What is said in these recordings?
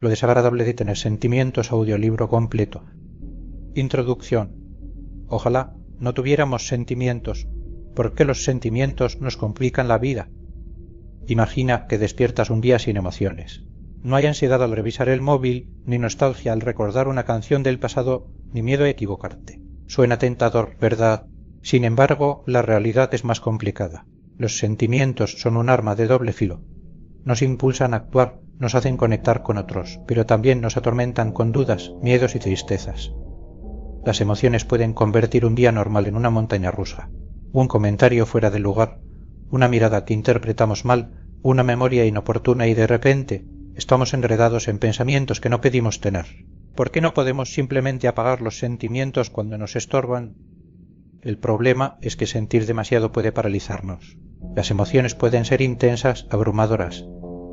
Lo desagradable de tener sentimientos, audiolibro completo. Introducción. Ojalá no tuviéramos sentimientos, porque los sentimientos nos complican la vida. Imagina que despiertas un día sin emociones. No hay ansiedad al revisar el móvil, ni nostalgia al recordar una canción del pasado, ni miedo a equivocarte. Suena tentador, ¿verdad? Sin embargo, la realidad es más complicada. Los sentimientos son un arma de doble filo. Nos impulsan a actuar, nos hacen conectar con otros, pero también nos atormentan con dudas, miedos y tristezas. Las emociones pueden convertir un día normal en una montaña rusa. Un comentario fuera de lugar, una mirada que interpretamos mal, una memoria inoportuna y de repente estamos enredados en pensamientos que no pedimos tener. ¿Por qué no podemos simplemente apagar los sentimientos cuando nos estorban? El problema es que sentir demasiado puede paralizarnos. Las emociones pueden ser intensas, abrumadoras,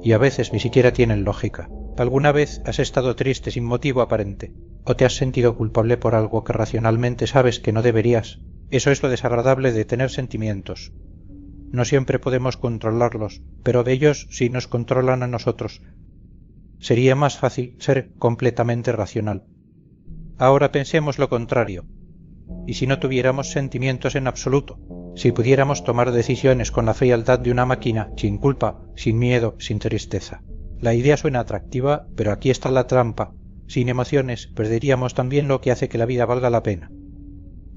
y a veces ni siquiera tienen lógica. ¿Alguna vez has estado triste sin motivo aparente? ¿O te has sentido culpable por algo que racionalmente sabes que no deberías? Eso es lo desagradable de tener sentimientos. No siempre podemos controlarlos, pero de ellos sí nos controlan a nosotros. Sería más fácil ser completamente racional. Ahora pensemos lo contrario. ¿Y si no tuviéramos sentimientos en absoluto? Si pudiéramos tomar decisiones con la frialdad de una máquina, sin culpa, sin miedo, sin tristeza. La idea suena atractiva, pero aquí está la trampa. Sin emociones perderíamos también lo que hace que la vida valga la pena.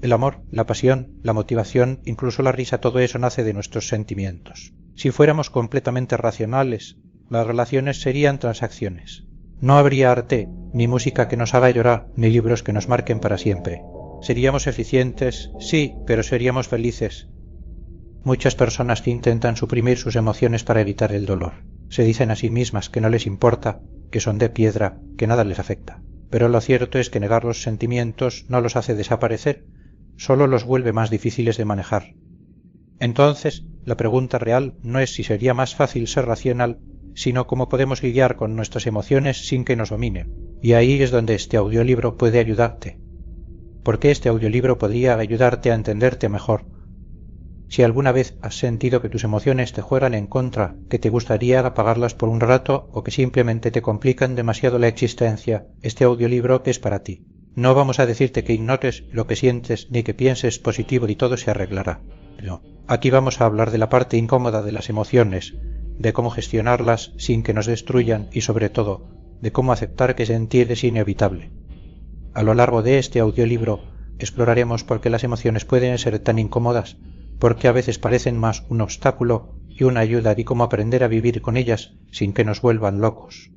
El amor, la pasión, la motivación, incluso la risa, todo eso nace de nuestros sentimientos. Si fuéramos completamente racionales, las relaciones serían transacciones. No habría arte, ni música que nos haga llorar, ni libros que nos marquen para siempre. Seríamos eficientes, sí, pero seríamos felices. Muchas personas que intentan suprimir sus emociones para evitar el dolor. Se dicen a sí mismas que no les importa, que son de piedra, que nada les afecta. Pero lo cierto es que negar los sentimientos no los hace desaparecer, solo los vuelve más difíciles de manejar. Entonces, la pregunta real no es si sería más fácil ser racional, sino cómo podemos lidiar con nuestras emociones sin que nos dominen. Y ahí es donde este audiolibro puede ayudarte. Porque este audiolibro podría ayudarte a entenderte mejor. Si alguna vez has sentido que tus emociones te juegan en contra, que te gustaría apagarlas por un rato o que simplemente te complican demasiado la existencia, este audiolibro es para ti. No vamos a decirte que ignores lo que sientes ni que pienses positivo y todo se arreglará. No. Aquí vamos a hablar de la parte incómoda de las emociones, de cómo gestionarlas sin que nos destruyan y sobre todo, de cómo aceptar que sentir es inevitable. A lo largo de este audiolibro exploraremos por qué las emociones pueden ser tan incómodas, por qué a veces parecen más un obstáculo y una ayuda y cómo aprender a vivir con ellas sin que nos vuelvan locos.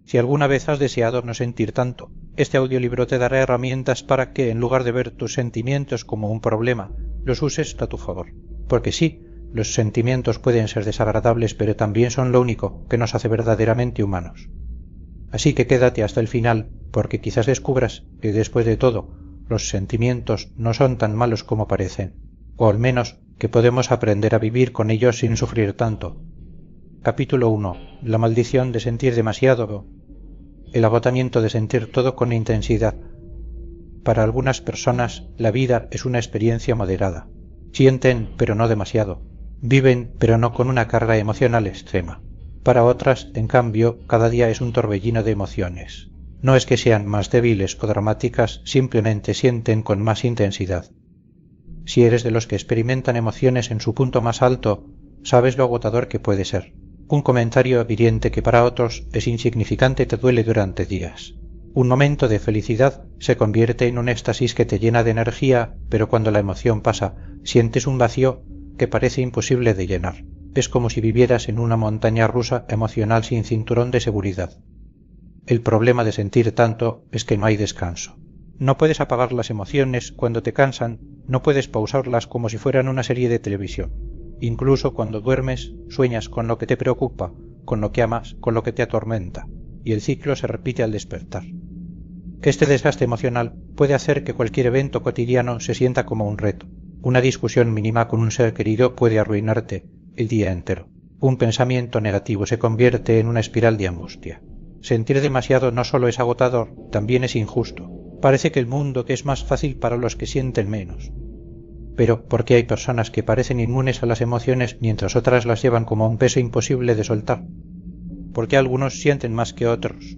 Si alguna vez has deseado no sentir tanto, este audiolibro te dará herramientas para que, en lugar de ver tus sentimientos como un problema, los uses a tu favor. Porque sí, los sentimientos pueden ser desagradables, pero también son lo único que nos hace verdaderamente humanos. Así que quédate hasta el final, porque quizás descubras que después de todo, los sentimientos no son tan malos como parecen, o al menos que podemos aprender a vivir con ellos sin sufrir tanto. Capítulo 1. La maldición de sentir demasiado. El agotamiento de sentir todo con intensidad. Para algunas personas, la vida es una experiencia moderada. Sienten, pero no demasiado. Viven, pero no con una carga emocional extrema. Para otras, en cambio, cada día es un torbellino de emociones. No es que sean más débiles o dramáticas, simplemente sienten con más intensidad. Si eres de los que experimentan emociones en su punto más alto, sabes lo agotador que puede ser. Un comentario hiriente que para otros es insignificante te duele durante días. Un momento de felicidad se convierte en un éxtasis que te llena de energía, pero cuando la emoción pasa, sientes un vacío que parece imposible de llenar. Es como si vivieras en una montaña rusa emocional sin cinturón de seguridad. El problema de sentir tanto es que no hay descanso. No puedes apagar las emociones cuando te cansan, no puedes pausarlas como si fueran una serie de televisión. Incluso cuando duermes, sueñas con lo que te preocupa, con lo que amas, con lo que te atormenta, y el ciclo se repite al despertar. Este desgaste emocional puede hacer que cualquier evento cotidiano se sienta como un reto. Una discusión mínima con un ser querido puede arruinarte el día entero. Un pensamiento negativo se convierte en una espiral de angustia. Sentir demasiado no solo es agotador, también es injusto. Parece que el mundo que es más fácil para los que sienten menos. Pero ¿por qué hay personas que parecen inmunes a las emociones mientras otras las llevan como un peso imposible de soltar? ¿Por qué algunos sienten más que otros?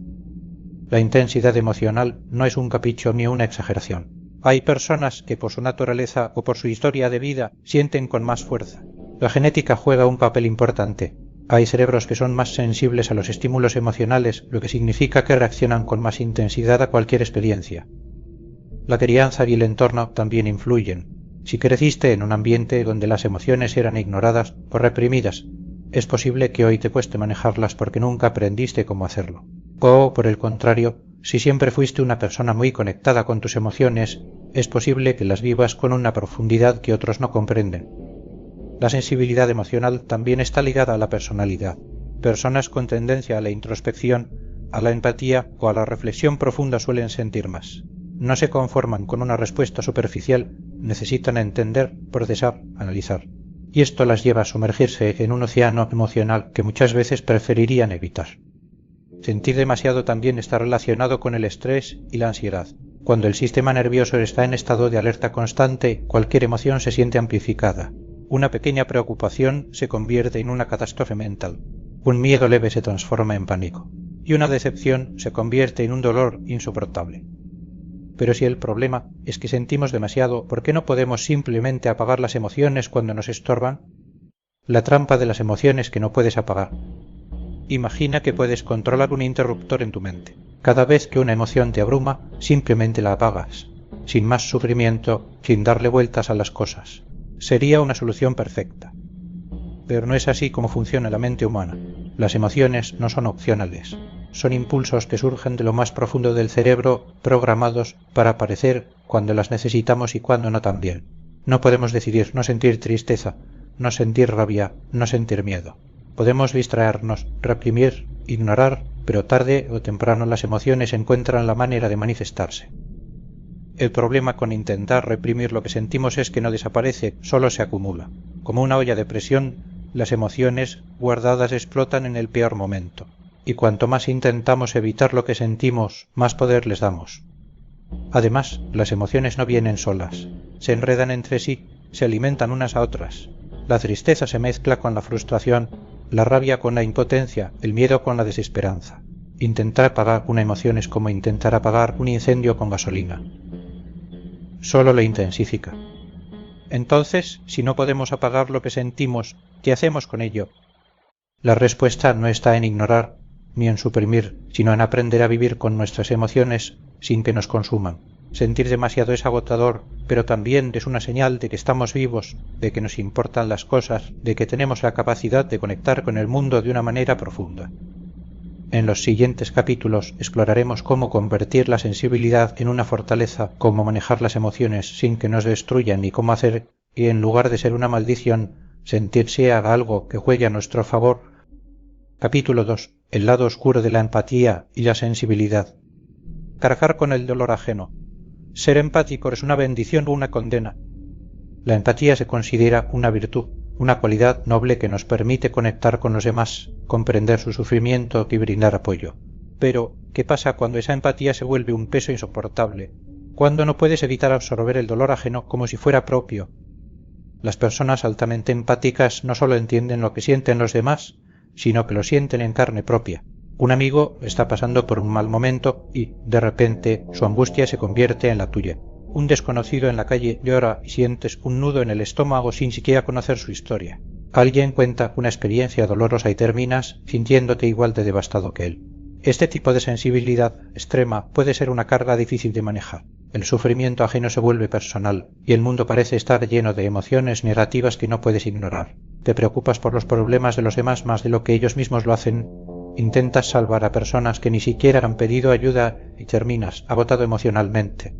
La intensidad emocional no es un capricho ni una exageración. Hay personas que por su naturaleza o por su historia de vida sienten con más fuerza. La genética juega un papel importante. Hay cerebros que son más sensibles a los estímulos emocionales, lo que significa que reaccionan con más intensidad a cualquier experiencia. La crianza y el entorno también influyen. Si creciste en un ambiente donde las emociones eran ignoradas o reprimidas, es posible que hoy te cueste manejarlas porque nunca aprendiste cómo hacerlo. O, por el contrario, si siempre fuiste una persona muy conectada con tus emociones, es posible que las vivas con una profundidad que otros no comprenden. La sensibilidad emocional también está ligada a la personalidad. Personas con tendencia a la introspección, a la empatía o a la reflexión profunda suelen sentir más. No se conforman con una respuesta superficial, necesitan entender, procesar, analizar. Y esto las lleva a sumergirse en un océano emocional que muchas veces preferirían evitar. Sentir demasiado también está relacionado con el estrés y la ansiedad. Cuando el sistema nervioso está en estado de alerta constante, cualquier emoción se siente amplificada. Una pequeña preocupación se convierte en una catástrofe mental. Un miedo leve se transforma en pánico. Y una decepción se convierte en un dolor insoportable. Pero si el problema es que sentimos demasiado, ¿por qué no podemos simplemente apagar las emociones cuando nos estorban? La trampa de las emociones que no puedes apagar. Imagina que puedes controlar un interruptor en tu mente. Cada vez que una emoción te abruma, simplemente la apagas, sin más sufrimiento, sin darle vueltas a las cosas. Sería una solución perfecta. Pero no es así como funciona la mente humana. Las emociones no son opcionales. Son impulsos que surgen de lo más profundo del cerebro, programados para aparecer cuando las necesitamos y cuando no también. No podemos decidir no sentir tristeza, no sentir rabia, no sentir miedo. Podemos distraernos, reprimir, ignorar, pero tarde o temprano las emociones encuentran la manera de manifestarse. El problema con intentar reprimir lo que sentimos es que no desaparece, solo se acumula. Como una olla de presión, las emociones guardadas explotan en el peor momento. Y cuanto más intentamos evitar lo que sentimos, más poder les damos. Además, las emociones no vienen solas. Se enredan entre sí, se alimentan unas a otras. La tristeza se mezcla con la frustración, la rabia con la impotencia, el miedo con la desesperanza. Intentar apagar una emoción es como intentar apagar un incendio con gasolina. Solo lo intensifica. Entonces, si no podemos apagar lo que sentimos, ¿qué hacemos con ello? La respuesta no está en ignorar ni en suprimir, sino en aprender a vivir con nuestras emociones sin que nos consuman. Sentir demasiado es agotador, pero también es una señal de que estamos vivos, de que nos importan las cosas, de que tenemos la capacidad de conectar con el mundo de una manera profunda. En los siguientes capítulos exploraremos cómo convertir la sensibilidad en una fortaleza, cómo manejar las emociones sin que nos destruyan y cómo hacer que, en lugar de ser una maldición, sentirse haga algo que juegue a nuestro favor. Capítulo 2. El lado oscuro de la empatía y la sensibilidad. Cargar con el dolor ajeno. ¿Ser empático es una bendición o una condena? La empatía se considera una virtud, una cualidad noble que nos permite conectar con los demás, comprender su sufrimiento y brindar apoyo. Pero, ¿qué pasa cuando esa empatía se vuelve un peso insoportable? ¿Cuándo no puedes evitar absorber el dolor ajeno como si fuera propio? Las personas altamente empáticas no solo entienden lo que sienten los demás, sino que lo sienten en carne propia. Un amigo está pasando por un mal momento y, de repente, su angustia se convierte en la tuya. Un desconocido en la calle llora y sientes un nudo en el estómago sin siquiera conocer su historia. Alguien cuenta una experiencia dolorosa y terminas sintiéndote igual de devastado que él. Este tipo de sensibilidad extrema puede ser una carga difícil de manejar. El sufrimiento ajeno se vuelve personal y el mundo parece estar lleno de emociones negativas que no puedes ignorar. Te preocupas por los problemas de los demás más de lo que ellos mismos lo hacen. Intentas salvar a personas que ni siquiera han pedido ayuda y terminas agotado emocionalmente.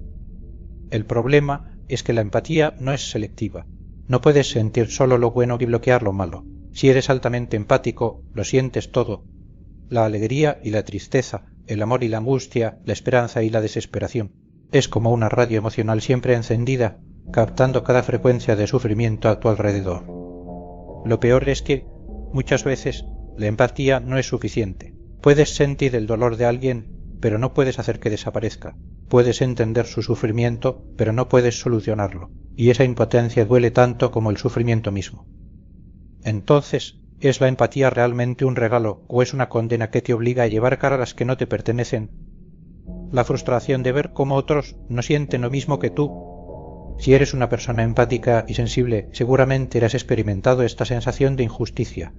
El problema es que la empatía no es selectiva. No puedes sentir solo lo bueno y bloquear lo malo. Si eres altamente empático, lo sientes todo. La alegría y la tristeza, el amor y la angustia, la esperanza y la desesperación. Es como una radio emocional siempre encendida, captando cada frecuencia de sufrimiento a tu alrededor. Lo peor es que, muchas veces, la empatía no es suficiente. Puedes sentir el dolor de alguien, pero no puedes hacer que desaparezca. Puedes entender su sufrimiento, pero no puedes solucionarlo. Y esa impotencia duele tanto como el sufrimiento mismo. Entonces, ¿es la empatía realmente un regalo o es una condena que te obliga a llevar cargas que no te pertenecen? la frustración de ver cómo otros no sienten lo mismo que tú. Si eres una persona empática y sensible, seguramente has experimentado esta sensación de injusticia.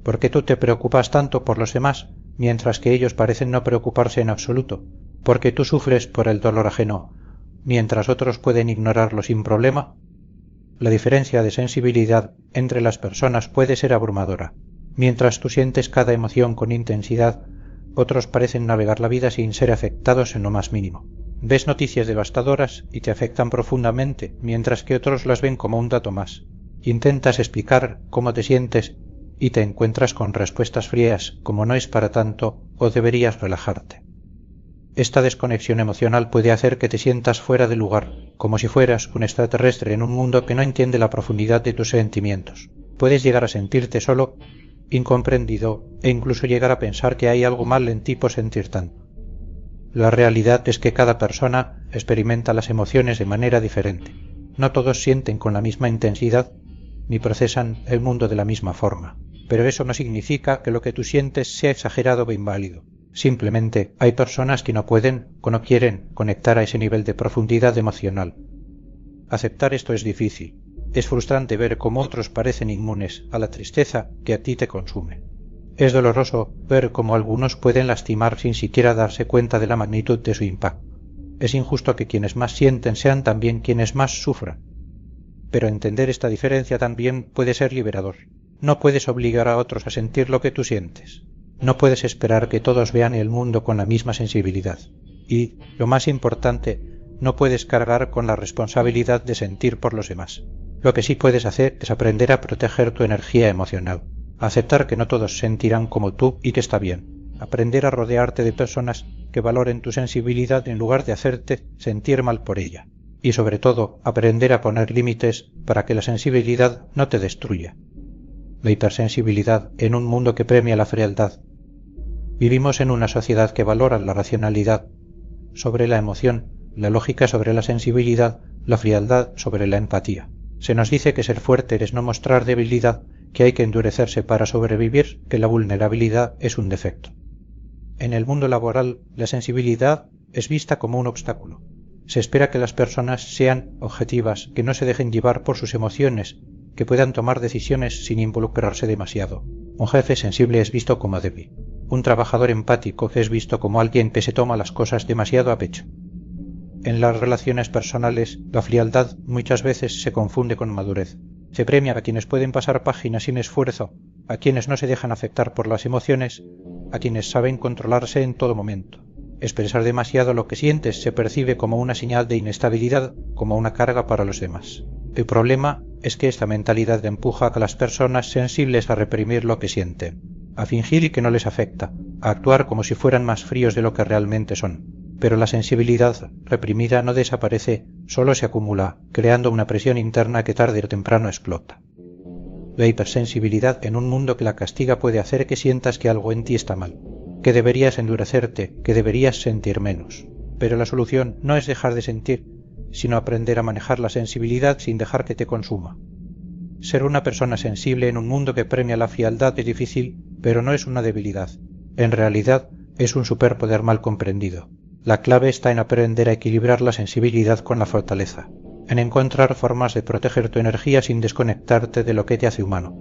¿Por qué tú te preocupas tanto por los demás, mientras que ellos parecen no preocuparse en absoluto? ¿Por qué tú sufres por el dolor ajeno, mientras otros pueden ignorarlo sin problema? La diferencia de sensibilidad entre las personas puede ser abrumadora. Mientras tú sientes cada emoción con intensidad, otros parecen navegar la vida sin ser afectados en lo más mínimo. Ves noticias devastadoras y te afectan profundamente, mientras que otros las ven como un dato más. Intentas explicar cómo te sientes y te encuentras con respuestas frías como no es para tanto o deberías relajarte. Esta desconexión emocional puede hacer que te sientas fuera de lugar, como si fueras un extraterrestre en un mundo que no entiende la profundidad de tus sentimientos. Puedes llegar a sentirte solo, incomprendido e incluso llegar a pensar que hay algo mal en ti por sentir tanto. La realidad es que cada persona experimenta las emociones de manera diferente. No todos sienten con la misma intensidad ni procesan el mundo de la misma forma. Pero eso no significa que lo que tú sientes sea exagerado o inválido. Simplemente hay personas que no pueden o no quieren conectar a ese nivel de profundidad emocional. Aceptar esto es difícil. Es frustrante ver cómo otros parecen inmunes a la tristeza que a ti te consume. Es doloroso ver cómo algunos pueden lastimar sin siquiera darse cuenta de la magnitud de su impacto. Es injusto que quienes más sienten sean también quienes más sufran. Pero entender esta diferencia también puede ser liberador. No puedes obligar a otros a sentir lo que tú sientes. No puedes esperar que todos vean el mundo con la misma sensibilidad. Y, lo más importante, no puedes cargar con la responsabilidad de sentir por los demás. Lo que sí puedes hacer es aprender a proteger tu energía emocional. Aceptar que no todos sentirán como tú y que está bien. Aprender a rodearte de personas que valoren tu sensibilidad en lugar de hacerte sentir mal por ella. Y sobre todo, aprender a poner límites para que la sensibilidad no te destruya. La hipersensibilidad en un mundo que premia la frialdad. Vivimos en una sociedad que valora la racionalidad sobre la emoción, la lógica sobre la sensibilidad, la frialdad sobre la empatía. Se nos dice que ser fuerte es no mostrar debilidad, que hay que endurecerse para sobrevivir, que la vulnerabilidad es un defecto. En el mundo laboral, la sensibilidad es vista como un obstáculo. Se espera que las personas sean objetivas, que no se dejen llevar por sus emociones, que puedan tomar decisiones sin involucrarse demasiado. Un jefe sensible es visto como débil. Un trabajador empático es visto como alguien que se toma las cosas demasiado a pecho. En las relaciones personales, la frialdad muchas veces se confunde con madurez. Se premia a quienes pueden pasar páginas sin esfuerzo, a quienes no se dejan afectar por las emociones, a quienes saben controlarse en todo momento. Expresar demasiado lo que sientes se percibe como una señal de inestabilidad, como una carga para los demás. El problema es que esta mentalidad empuja a las personas sensibles a reprimir lo que sienten, a fingir que no les afecta, a actuar como si fueran más fríos de lo que realmente son. Pero la sensibilidad reprimida no desaparece, solo se acumula, creando una presión interna que tarde o temprano explota. La hipersensibilidad en un mundo que la castiga puede hacer que sientas que algo en ti está mal, que deberías endurecerte, que deberías sentir menos. Pero la solución no es dejar de sentir, sino aprender a manejar la sensibilidad sin dejar que te consuma. Ser una persona sensible en un mundo que premia la frialdad es difícil, pero no es una debilidad. En realidad, es un superpoder mal comprendido. La clave está en aprender a equilibrar la sensibilidad con la fortaleza, en encontrar formas de proteger tu energía sin desconectarte de lo que te hace humano.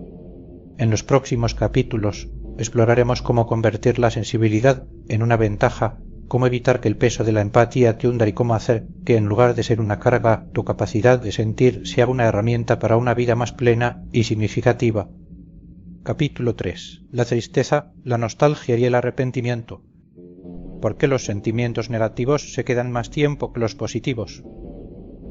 En los próximos capítulos exploraremos cómo convertir la sensibilidad en una ventaja, cómo evitar que el peso de la empatía te hunda y cómo hacer que en lugar de ser una carga, tu capacidad de sentir sea una herramienta para una vida más plena y significativa. Capítulo 3. La tristeza, la nostalgia y el arrepentimiento. ¿Por qué los sentimientos negativos se quedan más tiempo que los positivos?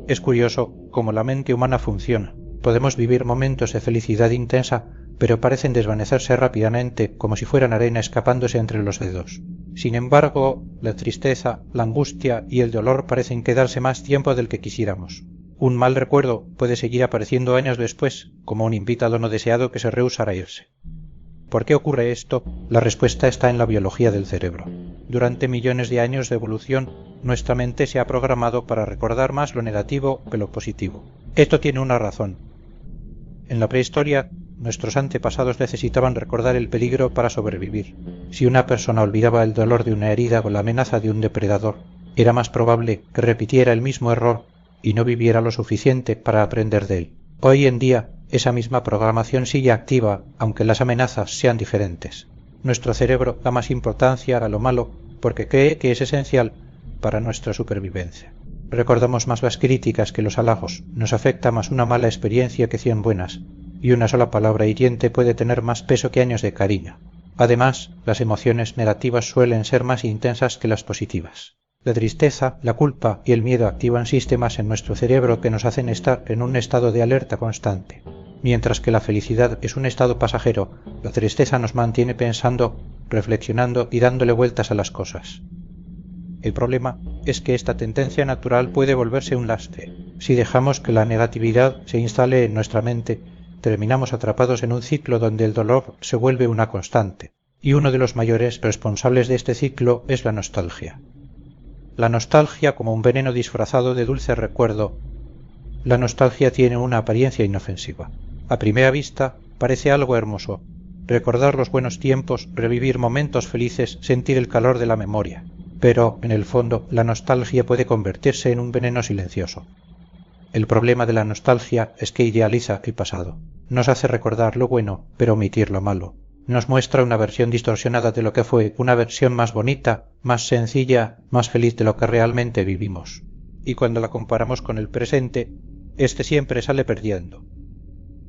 Es curioso cómo la mente humana funciona. Podemos vivir momentos de felicidad intensa, pero parecen desvanecerse rápidamente como si fueran arena escapándose entre los dedos. Sin embargo, la tristeza, la angustia y el dolor parecen quedarse más tiempo del que quisiéramos. Un mal recuerdo puede seguir apareciendo años después, como un invitado no deseado que se rehúsa a irse. ¿Por qué ocurre esto? La respuesta está en la biología del cerebro. Durante millones de años de evolución, nuestra mente se ha programado para recordar más lo negativo que lo positivo. Esto tiene una razón. En la prehistoria, Nuestros antepasados necesitaban recordar el peligro para sobrevivir. Si una persona olvidaba el dolor de una herida o la amenaza de un depredador, era más probable que repitiera el mismo error y no viviera lo suficiente para aprender de él. Hoy en día, esa misma programación sigue activa, aunque las amenazas sean diferentes. Nuestro cerebro da más importancia a lo malo porque cree que es esencial para nuestra supervivencia. Recordamos más las críticas que los halagos, nos afecta más una mala experiencia que 100 buenas, y una sola palabra hiriente puede tener más peso que años de cariño. Además, las emociones negativas suelen ser más intensas que las positivas. La tristeza, la culpa y el miedo activan sistemas en nuestro cerebro que nos hacen estar en un estado de alerta constante. Mientras que la felicidad es un estado pasajero, la tristeza nos mantiene pensando, reflexionando y dándole vueltas a las cosas. El problema es que esta tendencia natural puede volverse un lastre. Si dejamos que la negatividad se instale en nuestra mente, terminamos atrapados en un ciclo donde el dolor se vuelve una constante, y uno de los mayores responsables de este ciclo es la nostalgia. La nostalgia como un veneno disfrazado de dulce recuerdo. La nostalgia tiene una apariencia inofensiva. A primera vista parece algo hermoso. Recordar los buenos tiempos, revivir momentos felices, sentir el calor de la memoria. Pero, en el fondo, la nostalgia puede convertirse en un veneno silencioso. El problema de la nostalgia es que idealiza el pasado. Nos hace recordar lo bueno, pero omitir lo malo. Nos muestra una versión distorsionada de lo que fue, una versión más bonita, más sencilla, más feliz de lo que realmente vivimos. Y cuando la comparamos con el presente, este siempre sale perdiendo.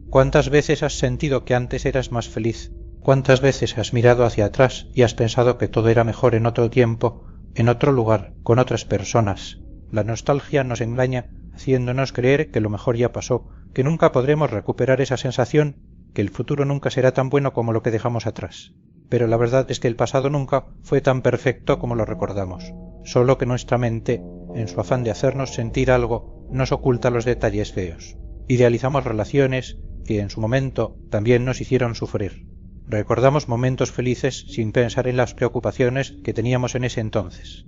¿Cuántas veces has sentido que antes eras más feliz? ¿Cuántas veces has mirado hacia atrás y has pensado que todo era mejor en otro tiempo, en otro lugar, con otras personas? La nostalgia nos engaña haciéndonos creer que lo mejor ya pasó, que nunca podremos recuperar esa sensación, que el futuro nunca será tan bueno como lo que dejamos atrás. Pero la verdad es que el pasado nunca fue tan perfecto como lo recordamos, solo que nuestra mente, en su afán de hacernos sentir algo, nos oculta los detalles feos. Idealizamos relaciones que en su momento también nos hicieron sufrir. Recordamos momentos felices sin pensar en las preocupaciones que teníamos en ese entonces.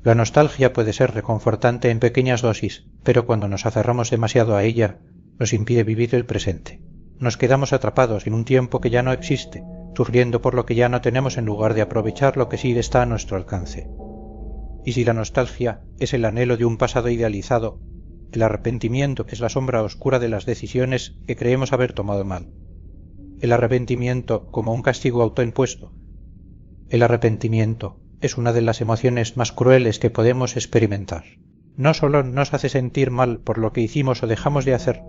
La nostalgia puede ser reconfortante en pequeñas dosis, pero cuando nos aferramos demasiado a ella, nos impide vivir el presente. Nos quedamos atrapados en un tiempo que ya no existe, sufriendo por lo que ya no tenemos en lugar de aprovechar lo que sí está a nuestro alcance. Y si la nostalgia es el anhelo de un pasado idealizado, el arrepentimiento es la sombra oscura de las decisiones que creemos haber tomado mal. El arrepentimiento como un castigo autoimpuesto. El arrepentimiento es una de las emociones más crueles que podemos experimentar. No solo nos hace sentir mal por lo que hicimos o dejamos de hacer,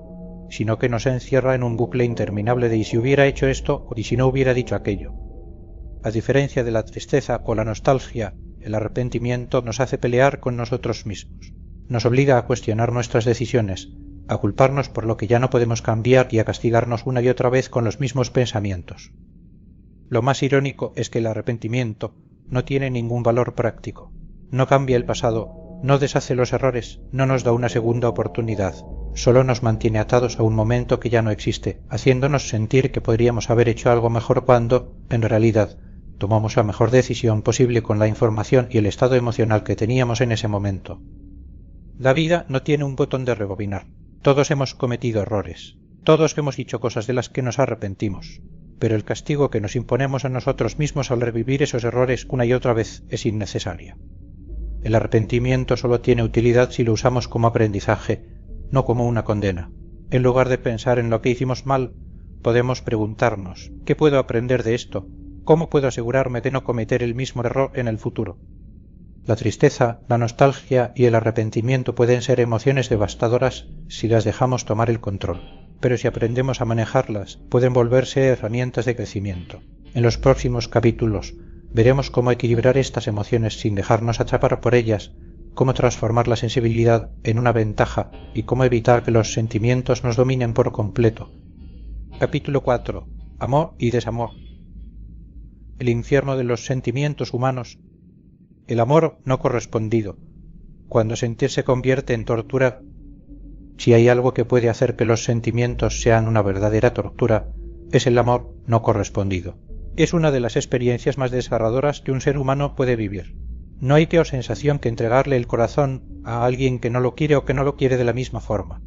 sino que nos encierra en un bucle interminable de y si hubiera hecho esto y si no hubiera dicho aquello. A diferencia de la tristeza o la nostalgia, el arrepentimiento nos hace pelear con nosotros mismos. Nos obliga a cuestionar nuestras decisiones, a culparnos por lo que ya no podemos cambiar y a castigarnos una y otra vez con los mismos pensamientos. Lo más irónico es que el arrepentimiento no tiene ningún valor práctico, no cambia el pasado, no deshace los errores, no nos da una segunda oportunidad, solo nos mantiene atados a un momento que ya no existe, haciéndonos sentir que podríamos haber hecho algo mejor cuando, en realidad, tomamos la mejor decisión posible con la información y el estado emocional que teníamos en ese momento. La vida no tiene un botón de rebobinar. Todos hemos cometido errores. Todos hemos hecho cosas de las que nos arrepentimos. Pero el castigo que nos imponemos a nosotros mismos al revivir esos errores una y otra vez es innecesario. El arrepentimiento solo tiene utilidad si lo usamos como aprendizaje, no como una condena. En lugar de pensar en lo que hicimos mal, podemos preguntarnos, ¿qué puedo aprender de esto? ¿Cómo puedo asegurarme de no cometer el mismo error en el futuro? La tristeza, la nostalgia y el arrepentimiento pueden ser emociones devastadoras si las dejamos tomar el control, pero si aprendemos a manejarlas, pueden volverse herramientas de crecimiento. En los próximos capítulos veremos cómo equilibrar estas emociones sin dejarnos atrapar por ellas, cómo transformar la sensibilidad en una ventaja y cómo evitar que los sentimientos nos dominen por completo. Capítulo 4. Amor y desamor. El infierno de los sentimientos humanos. El amor no correspondido. Cuando sentir se convierte en tortura. Si hay algo que puede hacer que los sentimientos sean una verdadera tortura, es el amor no correspondido. Es una de las experiencias más desgarradoras que un ser humano puede vivir. No hay peor sensación que entregarle el corazón a alguien que no lo quiere o que no lo quiere de la misma forma.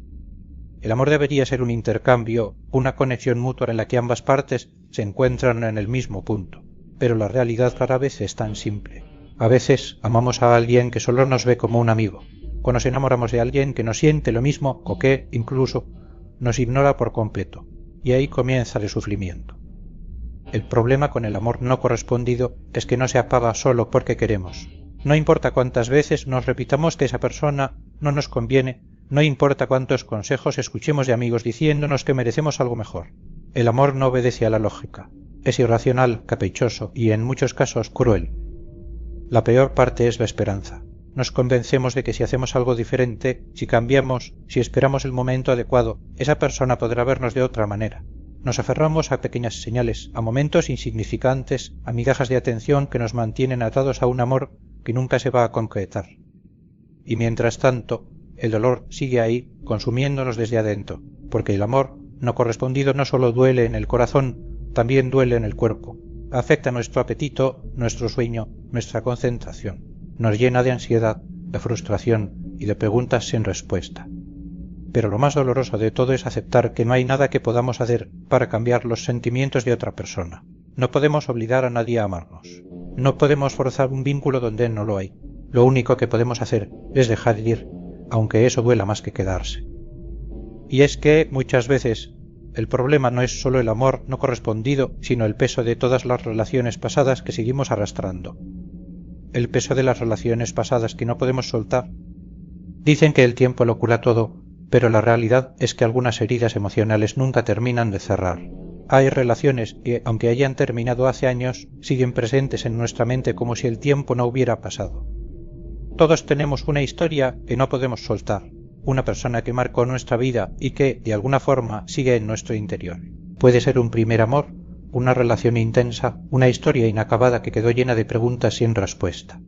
El amor debería ser un intercambio, una conexión mutua en la que ambas partes se encuentran en el mismo punto. Pero la realidad rara vez es tan simple. A veces amamos a alguien que solo nos ve como un amigo. O nos enamoramos de alguien que no siente lo mismo o que, incluso, nos ignora por completo. Y ahí comienza el sufrimiento. El problema con el amor no correspondido es que no se apaga solo porque queremos. No importa cuántas veces nos repitamos que esa persona no nos conviene, no importa cuántos consejos escuchemos de amigos diciéndonos que merecemos algo mejor. El amor no obedece a la lógica. Es irracional, caprichoso y en muchos casos cruel. La peor parte es la esperanza. Nos convencemos de que si hacemos algo diferente, si cambiamos, si esperamos el momento adecuado, esa persona podrá vernos de otra manera. Nos aferramos a pequeñas señales, a momentos insignificantes, a migajas de atención que nos mantienen atados a un amor que nunca se va a concretar. Y mientras tanto, el dolor sigue ahí, consumiéndonos desde adentro, porque el amor no correspondido no solo duele en el corazón, también duele en el cuerpo. Afecta nuestro apetito, nuestro sueño, nuestra concentración. Nos llena de ansiedad, de frustración y de preguntas sin respuesta. Pero lo más doloroso de todo es aceptar que no hay nada que podamos hacer para cambiar los sentimientos de otra persona. No podemos obligar a nadie a amarnos. No podemos forzar un vínculo donde no lo hay. Lo único que podemos hacer es dejar ir, aunque eso duela más que quedarse. Y es que, muchas veces, el problema no es solo el amor no correspondido, sino el peso de todas las relaciones pasadas que seguimos arrastrando. El peso de las relaciones pasadas que no podemos soltar. Dicen que el tiempo lo cura todo, pero la realidad es que algunas heridas emocionales nunca terminan de cerrar. Hay relaciones que, aunque hayan terminado hace años, siguen presentes en nuestra mente como si el tiempo no hubiera pasado. Todos tenemos una historia que no podemos soltar, una persona que marcó nuestra vida y que, de alguna forma, sigue en nuestro interior. Puede ser un primer amor, una relación intensa, una historia inacabada que quedó llena de preguntas sin respuesta.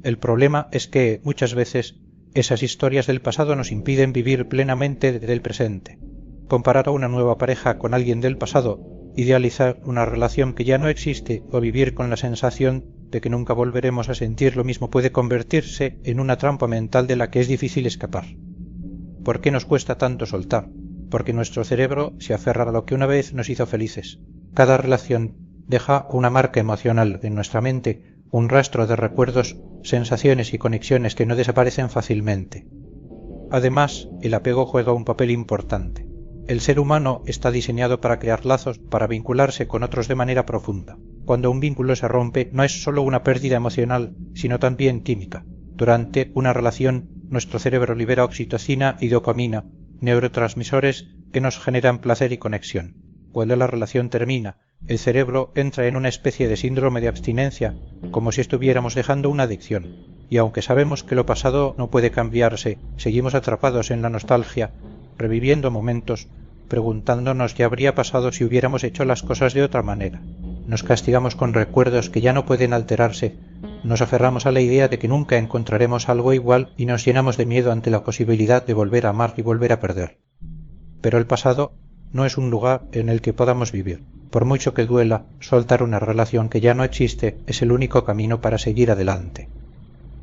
El problema es que, muchas veces, esas historias del pasado nos impiden vivir plenamente desde el presente. Comparar a una nueva pareja con alguien del pasado, idealizar una relación que ya no existe o vivir con la sensación de que nunca volveremos a sentir lo mismo puede convertirse en una trampa mental de la que es difícil escapar. ¿Por qué nos cuesta tanto soltar? Porque nuestro cerebro se aferra a lo que una vez nos hizo felices. Cada relación deja una marca emocional en nuestra mente, un rastro de recuerdos, sensaciones y conexiones que no desaparecen fácilmente. Además, el apego juega un papel importante. El ser humano está diseñado para crear lazos, para vincularse con otros de manera profunda. Cuando un vínculo se rompe, no es solo una pérdida emocional, sino también química. Durante una relación, nuestro cerebro libera oxitocina y dopamina, neurotransmisores que nos generan placer y conexión. Cuando la relación termina, el cerebro entra en una especie de síndrome de abstinencia, como si estuviéramos dejando una adicción. Y aunque sabemos que lo pasado no puede cambiarse, seguimos atrapados en la nostalgia, reviviendo momentos, preguntándonos qué habría pasado si hubiéramos hecho las cosas de otra manera. Nos castigamos con recuerdos que ya no pueden alterarse, nos aferramos a la idea de que nunca encontraremos algo igual y nos llenamos de miedo ante la posibilidad de volver a amar y volver a perder. Pero el pasado no es un lugar en el que podamos vivir. Por mucho que duela, soltar una relación que ya no existe es el único camino para seguir adelante.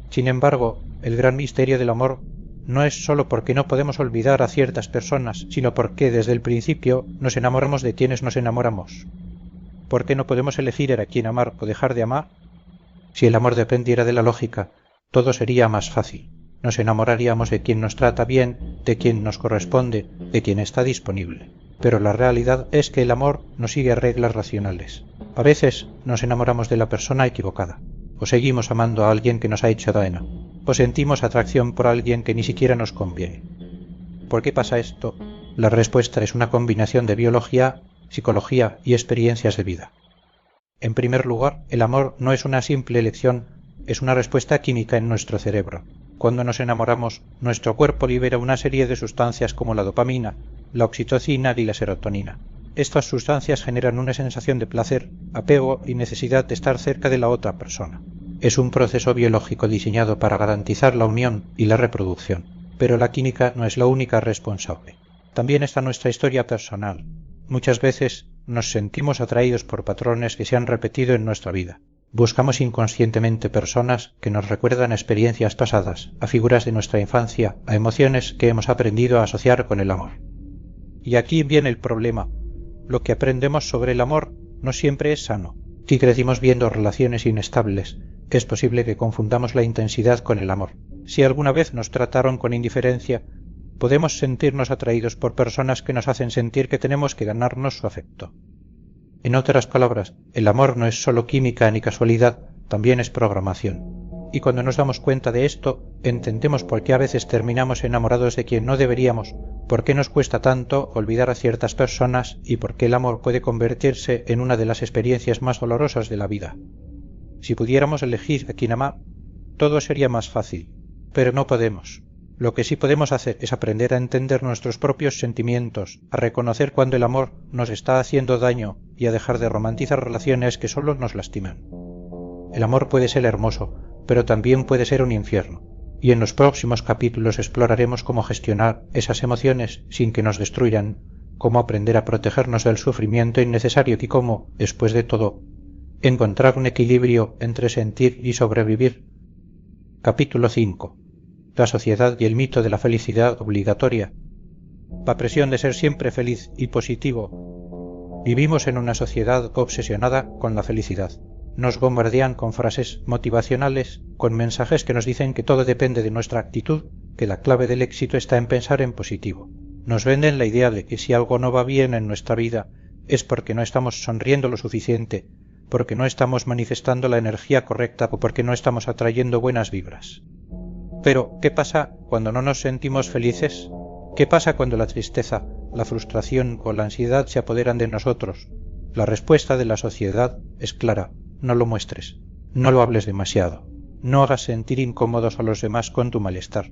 Sin embargo, el gran misterio del amor no es solo porque no podemos olvidar a ciertas personas, sino porque desde el principio nos enamoramos de quienes nos enamoramos. ¿Por qué no podemos elegir a quién amar o dejar de amar? Si el amor dependiera de la lógica, todo sería más fácil. Nos enamoraríamos de quien nos trata bien, de quien nos corresponde, de quien está disponible. Pero la realidad es que el amor no sigue reglas racionales. A veces nos enamoramos de la persona equivocada, o seguimos amando a alguien que nos ha hecho daño, o sentimos atracción por alguien que ni siquiera nos conviene. ¿Por qué pasa esto? La respuesta es una combinación de biología, psicología y experiencias de vida. En primer lugar, el amor no es una simple elección, es una respuesta química en nuestro cerebro. Cuando nos enamoramos, nuestro cuerpo libera una serie de sustancias como la dopamina, la oxitocina y la serotonina. Estas sustancias generan una sensación de placer, apego y necesidad de estar cerca de la otra persona. Es un proceso biológico diseñado para garantizar la unión y la reproducción, pero la química no es la única responsable. También está nuestra historia personal. Muchas veces nos sentimos atraídos por patrones que se han repetido en nuestra vida. Buscamos inconscientemente personas que nos recuerdan a experiencias pasadas, a figuras de nuestra infancia, a emociones que hemos aprendido a asociar con el amor. Y aquí viene el problema. Lo que aprendemos sobre el amor no siempre es sano. Si crecimos viendo relaciones inestables, es posible que confundamos la intensidad con el amor. Si alguna vez nos trataron con indiferencia, podemos sentirnos atraídos por personas que nos hacen sentir que tenemos que ganarnos su afecto. En otras palabras, el amor no es solo química ni casualidad, también es programación. Y cuando nos damos cuenta de esto, entendemos por qué a veces terminamos enamorados de quien no deberíamos, por qué nos cuesta tanto olvidar a ciertas personas y por qué el amor puede convertirse en una de las experiencias más dolorosas de la vida. Si pudiéramos elegir a quien amar, todo sería más fácil, pero no podemos. Lo que sí podemos hacer es aprender a entender nuestros propios sentimientos, a reconocer cuando el amor nos está haciendo daño y a dejar de romantizar relaciones que solo nos lastiman. El amor puede ser hermoso, pero también puede ser un infierno, y en los próximos capítulos exploraremos cómo gestionar esas emociones sin que nos destruyan, cómo aprender a protegernos del sufrimiento innecesario y cómo, después de todo, encontrar un equilibrio entre sentir y sobrevivir. Capítulo 5. La sociedad y el mito de la felicidad obligatoria. La presión de ser siempre feliz y positivo. Vivimos en una sociedad obsesionada con la felicidad. Nos bombardean con frases motivacionales, con mensajes que nos dicen que todo depende de nuestra actitud, que la clave del éxito está en pensar en positivo. Nos venden la idea de que si algo no va bien en nuestra vida es porque no estamos sonriendo lo suficiente, porque no estamos manifestando la energía correcta o porque no estamos atrayendo buenas vibras. Pero, ¿qué pasa cuando no nos sentimos felices? ¿Qué pasa cuando la tristeza, la frustración o la ansiedad se apoderan de nosotros? La respuesta de la sociedad es clara. No lo muestres, no lo hables demasiado, no hagas sentir incómodos a los demás con tu malestar.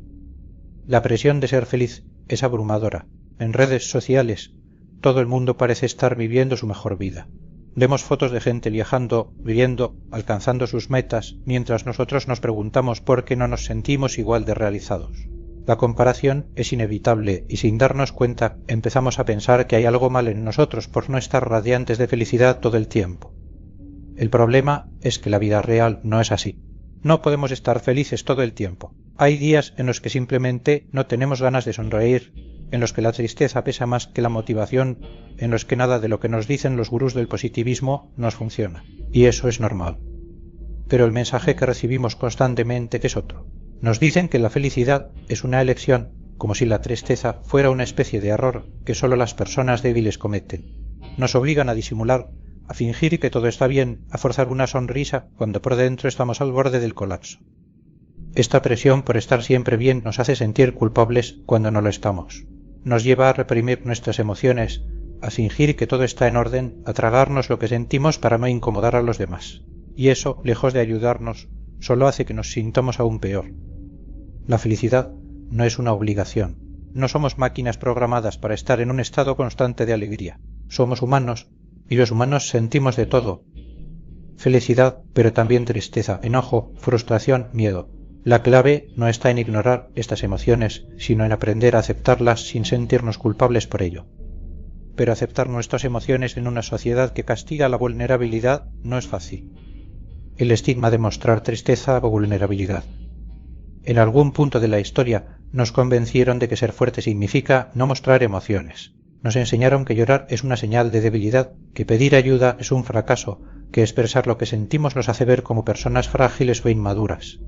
La presión de ser feliz es abrumadora. En redes sociales, todo el mundo parece estar viviendo su mejor vida. Vemos fotos de gente viajando, viviendo, alcanzando sus metas, mientras nosotros nos preguntamos por qué no nos sentimos igual de realizados. La comparación es inevitable y sin darnos cuenta empezamos a pensar que hay algo mal en nosotros por no estar radiantes de felicidad todo el tiempo. El problema es que la vida real no es así. No podemos estar felices todo el tiempo. Hay días en los que simplemente no tenemos ganas de sonreír, en los que la tristeza pesa más que la motivación, en los que nada de lo que nos dicen los gurús del positivismo nos funciona. Y eso es normal. Pero el mensaje que recibimos constantemente es otro. Nos dicen que la felicidad es una elección, como si la tristeza fuera una especie de error que solo las personas débiles cometen. Nos obligan a disimular, a fingir que todo está bien, a forzar una sonrisa cuando por dentro estamos al borde del colapso. Esta presión por estar siempre bien nos hace sentir culpables cuando no lo estamos. Nos lleva a reprimir nuestras emociones, a fingir que todo está en orden, a tragarnos lo que sentimos para no incomodar a los demás. Y eso, lejos de ayudarnos, solo hace que nos sintamos aún peor. La felicidad no es una obligación. No somos máquinas programadas para estar en un estado constante de alegría. Somos humanos y los humanos sentimos de todo. Felicidad, pero también tristeza, enojo, frustración, miedo. La clave no está en ignorar estas emociones, sino en aprender a aceptarlas sin sentirnos culpables por ello. Pero aceptar nuestras emociones en una sociedad que castiga la vulnerabilidad no es fácil. El estigma de mostrar tristeza o vulnerabilidad. En algún punto de la historia nos convencieron de que ser fuerte significa no mostrar emociones. Nos enseñaron que llorar es una señal de debilidad, que pedir ayuda es un fracaso, que expresar lo que sentimos nos hace ver como personas frágiles o inmaduras.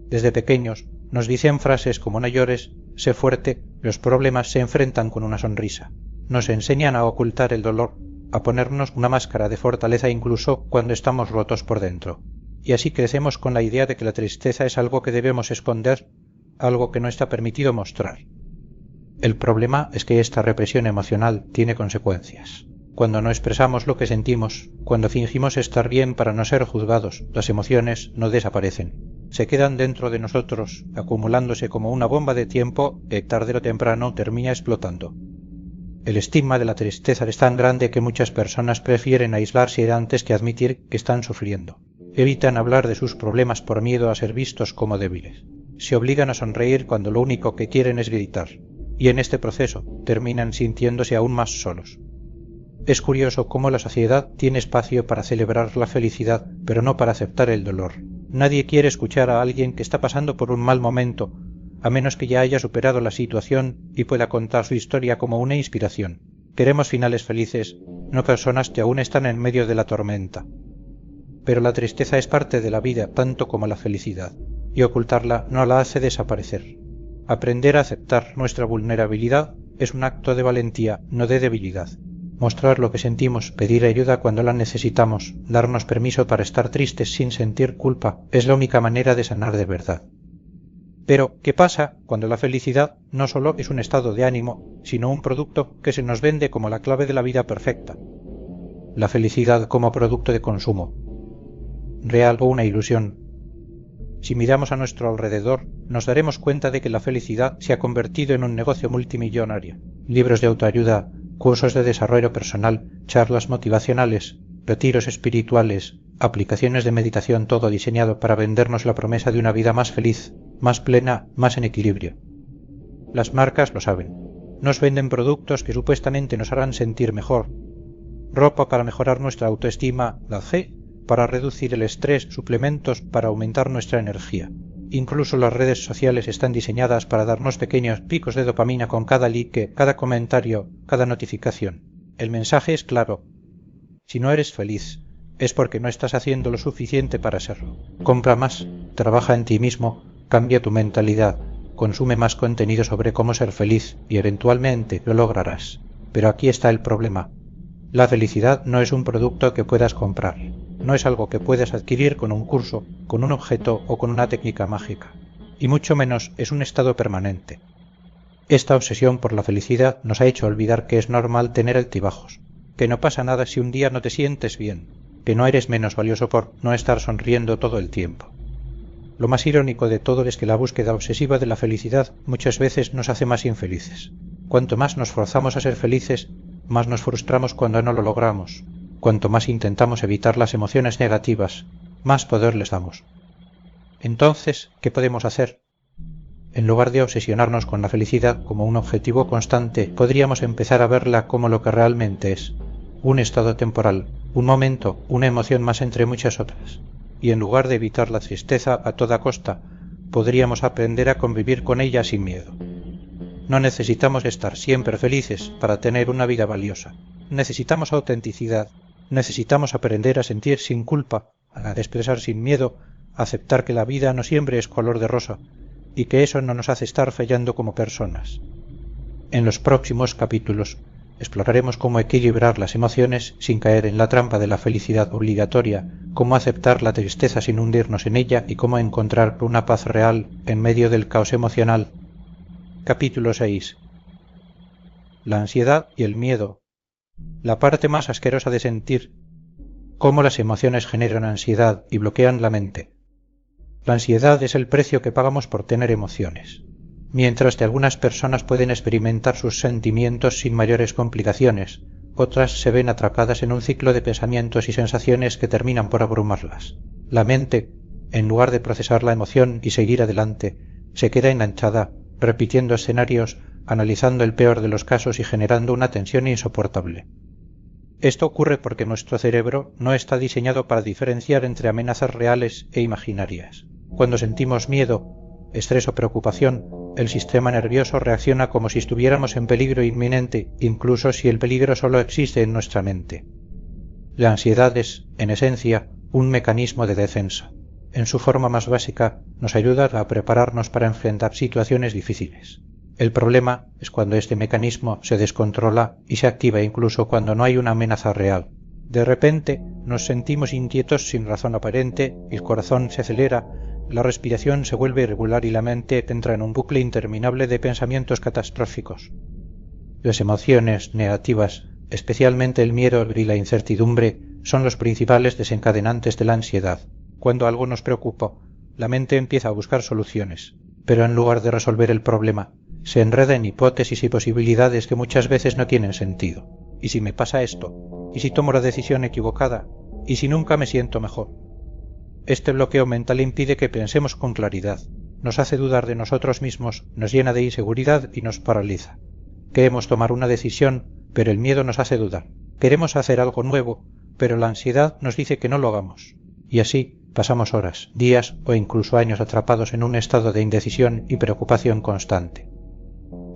Desde pequeños nos dicen frases como no llores, sé fuerte, los problemas se enfrentan con una sonrisa. Nos enseñan a ocultar el dolor, a ponernos una máscara de fortaleza incluso cuando estamos rotos por dentro. Y así crecemos con la idea de que la tristeza es algo que debemos esconder, algo que no está permitido mostrar. El problema es que esta represión emocional tiene consecuencias. Cuando no expresamos lo que sentimos, cuando fingimos estar bien para no ser juzgados, las emociones no desaparecen. Se quedan dentro de nosotros, acumulándose como una bomba de tiempo que tarde o temprano termina explotando. El estigma de la tristeza es tan grande que muchas personas prefieren aislarse antes que admitir que están sufriendo. Evitan hablar de sus problemas por miedo a ser vistos como débiles. Se obligan a sonreír cuando lo único que quieren es gritar. Y en este proceso terminan sintiéndose aún más solos. Es curioso cómo la sociedad tiene espacio para celebrar la felicidad, pero no para aceptar el dolor. Nadie quiere escuchar a alguien que está pasando por un mal momento, a menos que ya haya superado la situación y pueda contar su historia como una inspiración. Queremos finales felices, no personas que aún están en medio de la tormenta. Pero la tristeza es parte de la vida tanto como la felicidad, y ocultarla no la hace desaparecer. Aprender a aceptar nuestra vulnerabilidad es un acto de valentía, no de debilidad. Mostrar lo que sentimos, pedir ayuda cuando la necesitamos, darnos permiso para estar tristes sin sentir culpa, es la única manera de sanar de verdad. Pero, ¿qué pasa cuando la felicidad no solo es un estado de ánimo, sino un producto que se nos vende como la clave de la vida perfecta? La felicidad como producto de consumo. ¿Real o una ilusión? Si miramos a nuestro alrededor, nos daremos cuenta de que la felicidad se ha convertido en un negocio multimillonario. Libros de autoayuda, cursos de desarrollo personal, charlas motivacionales, retiros espirituales, aplicaciones de meditación, todo diseñado para vendernos la promesa de una vida más feliz, más plena, más en equilibrio. Las marcas lo saben. Nos venden productos que supuestamente nos harán sentir mejor. Ropa para mejorar nuestra autoestima, la G, para reducir el estrés, suplementos para aumentar nuestra energía. Incluso las redes sociales están diseñadas para darnos pequeños picos de dopamina con cada like, cada comentario, cada notificación. El mensaje es claro. Si no eres feliz, es porque no estás haciendo lo suficiente para serlo. Compra más, trabaja en ti mismo, cambia tu mentalidad, consume más contenido sobre cómo ser feliz y eventualmente lo lograrás. Pero aquí está el problema. La felicidad no es un producto que puedas comprar. No es algo que puedas adquirir con un curso, con un objeto o con una técnica mágica. Y mucho menos es un estado permanente. Esta obsesión por la felicidad nos ha hecho olvidar que es normal tener altibajos, que no pasa nada si un día no te sientes bien, que no eres menos valioso por no estar sonriendo todo el tiempo. Lo más irónico de todo es que la búsqueda obsesiva de la felicidad muchas veces nos hace más infelices. Cuanto más nos forzamos a ser felices, más nos frustramos cuando no lo logramos. Cuanto más intentamos evitar las emociones negativas, más poder les damos. Entonces, ¿qué podemos hacer? En lugar de obsesionarnos con la felicidad como un objetivo constante, podríamos empezar a verla como lo que realmente es, un estado temporal, un momento, una emoción más entre muchas otras. Y en lugar de evitar la tristeza a toda costa, podríamos aprender a convivir con ella sin miedo. No necesitamos estar siempre felices para tener una vida valiosa. Necesitamos autenticidad. Necesitamos aprender a sentir sin culpa, a expresar sin miedo, a aceptar que la vida no siempre es color de rosa y que eso no nos hace estar fallando como personas. En los próximos capítulos exploraremos cómo equilibrar las emociones sin caer en la trampa de la felicidad obligatoria, cómo aceptar la tristeza sin hundirnos en ella y cómo encontrar una paz real en medio del caos emocional. Capítulo 6. La ansiedad y el miedo. La parte más asquerosa de sentir. Cómo las emociones generan ansiedad y bloquean la mente. La ansiedad es el precio que pagamos por tener emociones. Mientras que algunas personas pueden experimentar sus sentimientos sin mayores complicaciones, otras se ven atrapadas en un ciclo de pensamientos y sensaciones que terminan por abrumarlas. La mente, en lugar de procesar la emoción y seguir adelante, se queda enganchada, repitiendo escenarios, analizando el peor de los casos y generando una tensión insoportable. Esto ocurre porque nuestro cerebro no está diseñado para diferenciar entre amenazas reales e imaginarias. Cuando sentimos miedo, estrés o preocupación, el sistema nervioso reacciona como si estuviéramos en peligro inminente, incluso si el peligro solo existe en nuestra mente. La ansiedad es, en esencia, un mecanismo de defensa. En su forma más básica, nos ayuda a prepararnos para enfrentar situaciones difíciles. El problema es cuando este mecanismo se descontrola y se activa incluso cuando no hay una amenaza real. De repente nos sentimos inquietos sin razón aparente, el corazón se acelera, la respiración se vuelve irregular y la mente entra en un bucle interminable de pensamientos catastróficos. Las emociones negativas, especialmente el miedo y la incertidumbre, son los principales desencadenantes de la ansiedad. Cuando algo nos preocupa, la mente empieza a buscar soluciones, pero en lugar de resolver el problema, se enreda en hipótesis y posibilidades que muchas veces no tienen sentido. ¿Y si me pasa esto? ¿Y si tomo la decisión equivocada? ¿Y si nunca me siento mejor? Este bloqueo mental impide que pensemos con claridad, nos hace dudar de nosotros mismos, nos llena de inseguridad y nos paraliza. Queremos tomar una decisión, pero el miedo nos hace dudar. Queremos hacer algo nuevo, pero la ansiedad nos dice que no lo hagamos. Y así pasamos horas, días o incluso años atrapados en un estado de indecisión y preocupación constante.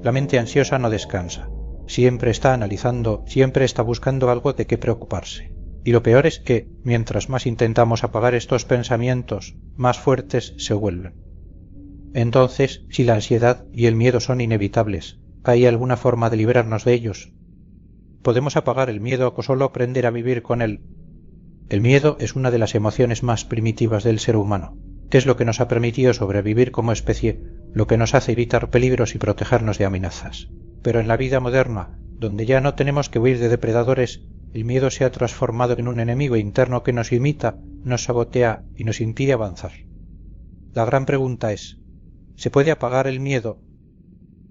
La mente ansiosa no descansa. Siempre está analizando, siempre está buscando algo de qué preocuparse. Y lo peor es que, mientras más intentamos apagar estos pensamientos, más fuertes se vuelven. Entonces, si la ansiedad y el miedo son inevitables, ¿hay alguna forma de librarnos de ellos? ¿Podemos apagar el miedo o solo aprender a vivir con él? El miedo es una de las emociones más primitivas del ser humano. Es lo que nos ha permitido sobrevivir como especie, lo que nos hace evitar peligros y protegernos de amenazas. Pero en la vida moderna, donde ya no tenemos que huir de depredadores, el miedo se ha transformado en un enemigo interno que nos imita, nos sabotea y nos impide avanzar. La gran pregunta es, ¿se puede apagar el miedo?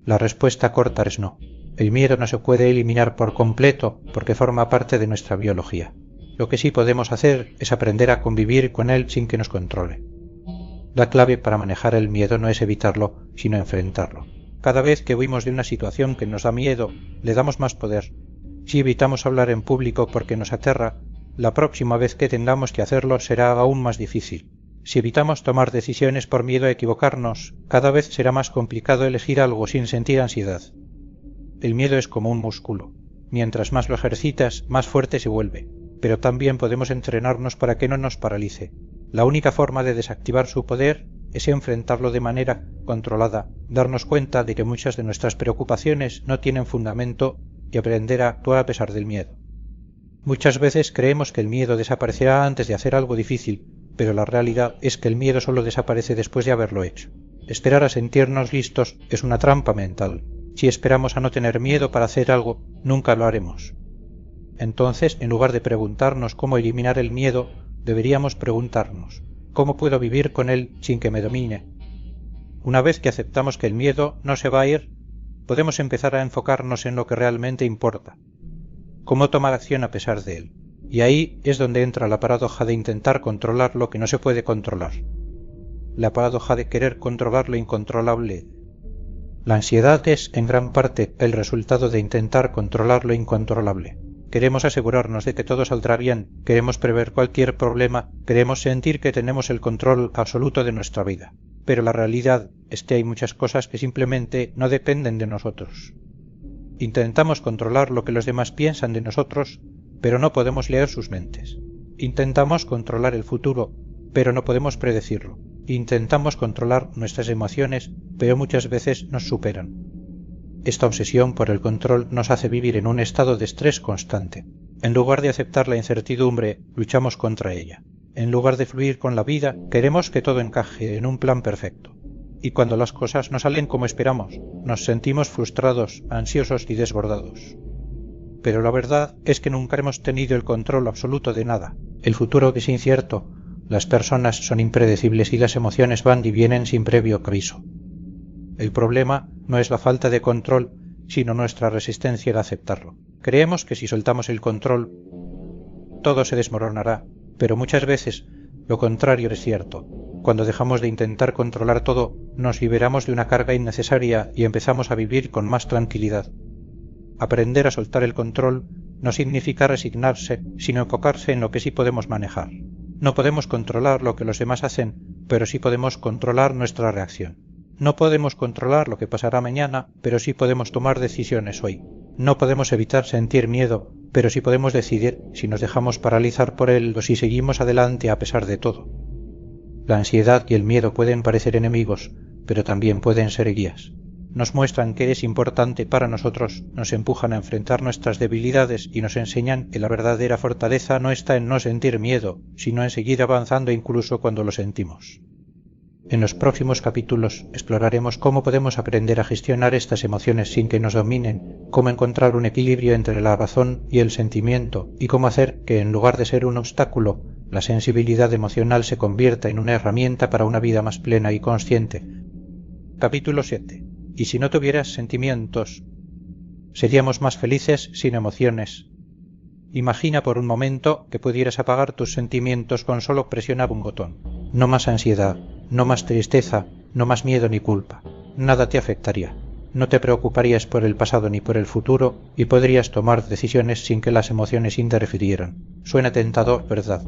La respuesta corta es no. El miedo no se puede eliminar por completo porque forma parte de nuestra biología. Lo que sí podemos hacer es aprender a convivir con él sin que nos controle. La clave para manejar el miedo no es evitarlo, sino enfrentarlo. Cada vez que huimos de una situación que nos da miedo, le damos más poder. Si evitamos hablar en público porque nos aterra, la próxima vez que tengamos que hacerlo será aún más difícil. Si evitamos tomar decisiones por miedo a equivocarnos, cada vez será más complicado elegir algo sin sentir ansiedad. El miedo es como un músculo. Mientras más lo ejercitas, más fuerte se vuelve. Pero también podemos entrenarnos para que no nos paralice. La única forma de desactivar su poder es enfrentarlo de manera controlada, darnos cuenta de que muchas de nuestras preocupaciones no tienen fundamento y aprender a actuar a pesar del miedo. Muchas veces creemos que el miedo desaparecerá antes de hacer algo difícil, pero la realidad es que el miedo solo desaparece después de haberlo hecho. Esperar a sentirnos listos es una trampa mental. Si esperamos a no tener miedo para hacer algo, nunca lo haremos. Entonces, en lugar de preguntarnos cómo eliminar el miedo, deberíamos preguntarnos, ¿cómo puedo vivir con él sin que me domine? Una vez que aceptamos que el miedo no se va a ir, podemos empezar a enfocarnos en lo que realmente importa. ¿Cómo tomar acción a pesar de él? Y ahí es donde entra la paradoja de intentar controlar lo que no se puede controlar. La paradoja de querer controlar lo incontrolable. La ansiedad es, en gran parte, el resultado de intentar controlar lo incontrolable. Queremos asegurarnos de que todo saldrá bien, queremos prever cualquier problema, queremos sentir que tenemos el control absoluto de nuestra vida. Pero la realidad es que hay muchas cosas que simplemente no dependen de nosotros. Intentamos controlar lo que los demás piensan de nosotros, pero no podemos leer sus mentes. Intentamos controlar el futuro, pero no podemos predecirlo. Intentamos controlar nuestras emociones, pero muchas veces nos superan. Esta obsesión por el control nos hace vivir en un estado de estrés constante. En lugar de aceptar la incertidumbre, luchamos contra ella. En lugar de fluir con la vida, queremos que todo encaje en un plan perfecto. Y cuando las cosas no salen como esperamos, nos sentimos frustrados, ansiosos y desbordados. Pero la verdad es que nunca hemos tenido el control absoluto de nada. El futuro es incierto, las personas son impredecibles y las emociones van y vienen sin previo aviso. El problema no es la falta de control, sino nuestra resistencia al aceptarlo. Creemos que si soltamos el control, todo se desmoronará, pero muchas veces lo contrario es cierto. Cuando dejamos de intentar controlar todo, nos liberamos de una carga innecesaria y empezamos a vivir con más tranquilidad. Aprender a soltar el control no significa resignarse, sino enfocarse en lo que sí podemos manejar. No podemos controlar lo que los demás hacen, pero sí podemos controlar nuestra reacción. No podemos controlar lo que pasará mañana, pero sí podemos tomar decisiones hoy. No podemos evitar sentir miedo, pero sí podemos decidir si nos dejamos paralizar por él o si seguimos adelante a pesar de todo. La ansiedad y el miedo pueden parecer enemigos, pero también pueden ser guías. Nos muestran que es importante para nosotros, nos empujan a enfrentar nuestras debilidades y nos enseñan que la verdadera fortaleza no está en no sentir miedo, sino en seguir avanzando incluso cuando lo sentimos. En los próximos capítulos exploraremos cómo podemos aprender a gestionar estas emociones sin que nos dominen, cómo encontrar un equilibrio entre la razón y el sentimiento y cómo hacer que en lugar de ser un obstáculo, la sensibilidad emocional se convierta en una herramienta para una vida más plena y consciente. Capítulo 7. ¿Y si no tuvieras sentimientos? Seríamos más felices sin emociones. Imagina por un momento que pudieras apagar tus sentimientos con solo presionar un botón. No más ansiedad, no más tristeza, no más miedo ni culpa. Nada te afectaría. no te preocuparías por el pasado ni por el futuro y podrías tomar decisiones sin que las emociones interfirieran. Suena tentador, ¿verdad?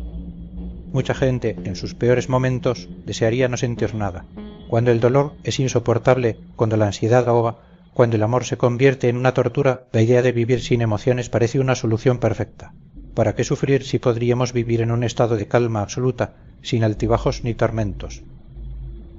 Mucha gente, en sus peores momentos, desearía no sentir nada. Cuando el dolor es insoportable, cuando la ansiedad ahoga, cuando el amor se convierte en una tortura, la idea de vivir sin emociones parece una solución perfecta. ¿Para qué sufrir si podríamos vivir en un estado de calma absoluta, sin altibajos ni tormentos?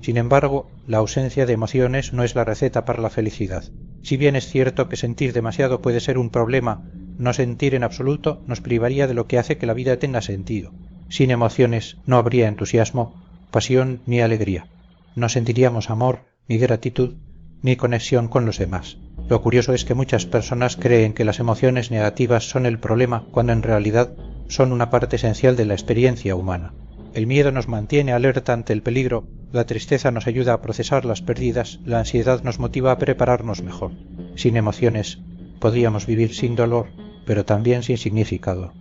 Sin embargo, la ausencia de emociones no es la receta para la felicidad. Si bien es cierto que sentir demasiado puede ser un problema, no sentir en absoluto nos privaría de lo que hace que la vida tenga sentido. Sin emociones no habría entusiasmo, pasión ni alegría. No sentiríamos amor, ni gratitud, ni conexión con los demás. Lo curioso es que muchas personas creen que las emociones negativas son el problema cuando en realidad son una parte esencial de la experiencia humana. El miedo nos mantiene alerta ante el peligro, la tristeza nos ayuda a procesar las pérdidas, la ansiedad nos motiva a prepararnos mejor. Sin emociones podríamos vivir sin dolor, pero también sin significado.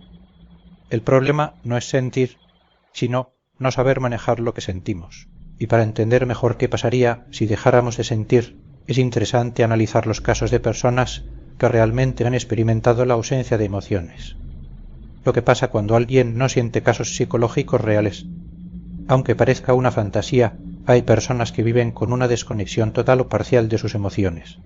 El problema no es sentir, sino no saber manejar lo que sentimos. Y para entender mejor qué pasaría si dejáramos de sentir, es interesante analizar los casos de personas que realmente han experimentado la ausencia de emociones. Lo que pasa cuando alguien no siente casos psicológicos reales. Aunque parezca una fantasía, hay personas que viven con una desconexión total o parcial de sus emociones.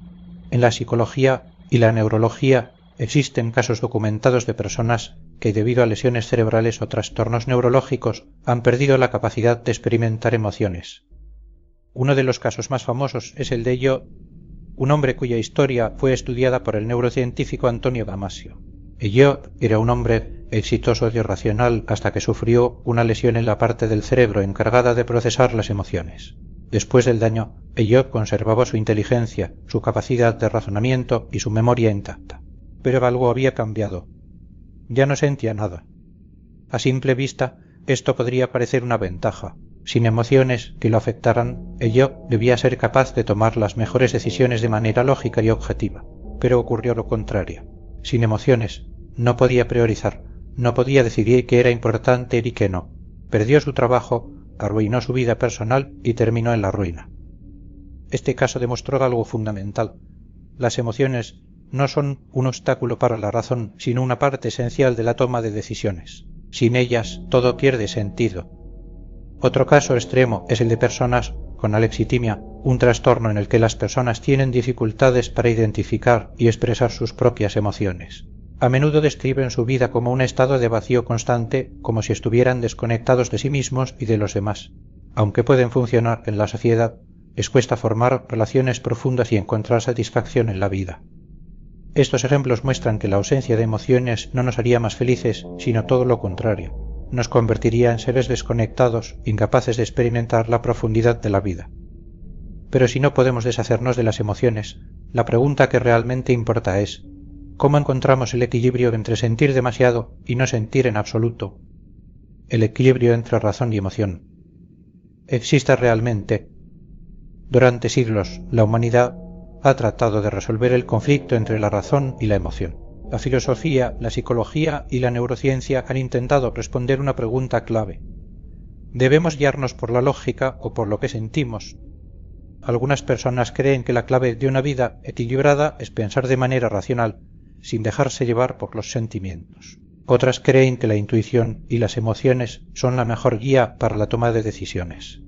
En la psicología y la neurología existen casos documentados de personas que debido a lesiones cerebrales o trastornos neurológicos han perdido la capacidad de experimentar emociones. Uno de los casos más famosos es el de Elliot, un hombre cuya historia fue estudiada por el neurocientífico Antonio Damasio. Elliot era un hombre exitoso y racional hasta que sufrió una lesión en la parte del cerebro encargada de procesar las emociones. Después del daño, Elliot conservaba su inteligencia, su capacidad de razonamiento y su memoria intacta. Pero algo había cambiado. Ya no sentía nada. A simple vista, esto podría parecer una ventaja. Sin emociones que lo afectaran, Elliot debía ser capaz de tomar las mejores decisiones de manera lógica y objetiva. Pero ocurrió lo contrario. Sin emociones, no podía priorizar, no podía decidir qué era importante y qué no. Perdió su trabajo, arruinó su vida personal y terminó en la ruina. Este caso demostró algo fundamental. Las emociones no son un obstáculo para la razón, sino una parte esencial de la toma de decisiones. Sin ellas, todo pierde sentido. Otro caso extremo es el de personas con alexitimia, un trastorno en el que las personas tienen dificultades para identificar y expresar sus propias emociones. A menudo describen su vida como un estado de vacío constante, como si estuvieran desconectados de sí mismos y de los demás. Aunque pueden funcionar en la sociedad, les cuesta formar relaciones profundas y encontrar satisfacción en la vida. Estos ejemplos muestran que la ausencia de emociones no nos haría más felices, sino todo lo contrario. Nos convertiría en seres desconectados, incapaces de experimentar la profundidad de la vida. Pero si no podemos deshacernos de las emociones, la pregunta que realmente importa es: ¿cómo encontramos el equilibrio entre sentir demasiado y no sentir en absoluto? El equilibrio entre razón y emoción. ¿Existe realmente? Durante siglos, la humanidad ha tratado de resolver el conflicto entre la razón y la emoción. La filosofía, la psicología y la neurociencia han intentado responder una pregunta clave. ¿Debemos guiarnos por la lógica o por lo que sentimos? Algunas personas creen que la clave de una vida equilibrada es pensar de manera racional, sin dejarse llevar por los sentimientos. Otras creen que la intuición y las emociones son la mejor guía para la toma de decisiones.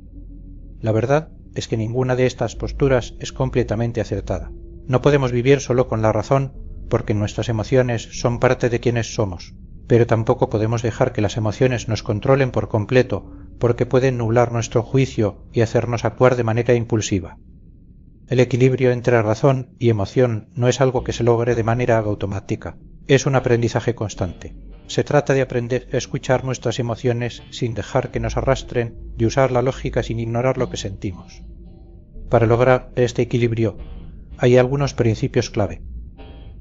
La verdad es que ninguna de estas posturas es completamente acertada. No podemos vivir solo con la razón, porque nuestras emociones son parte de quienes somos, pero tampoco podemos dejar que las emociones nos controlen por completo, porque pueden nublar nuestro juicio y hacernos actuar de manera impulsiva. El equilibrio entre razón y emoción no es algo que se logre de manera automática, es un aprendizaje constante. Se trata de aprender a escuchar nuestras emociones sin dejar que nos arrastren, de usar la lógica sin ignorar lo que sentimos. Para lograr este equilibrio, hay algunos principios clave.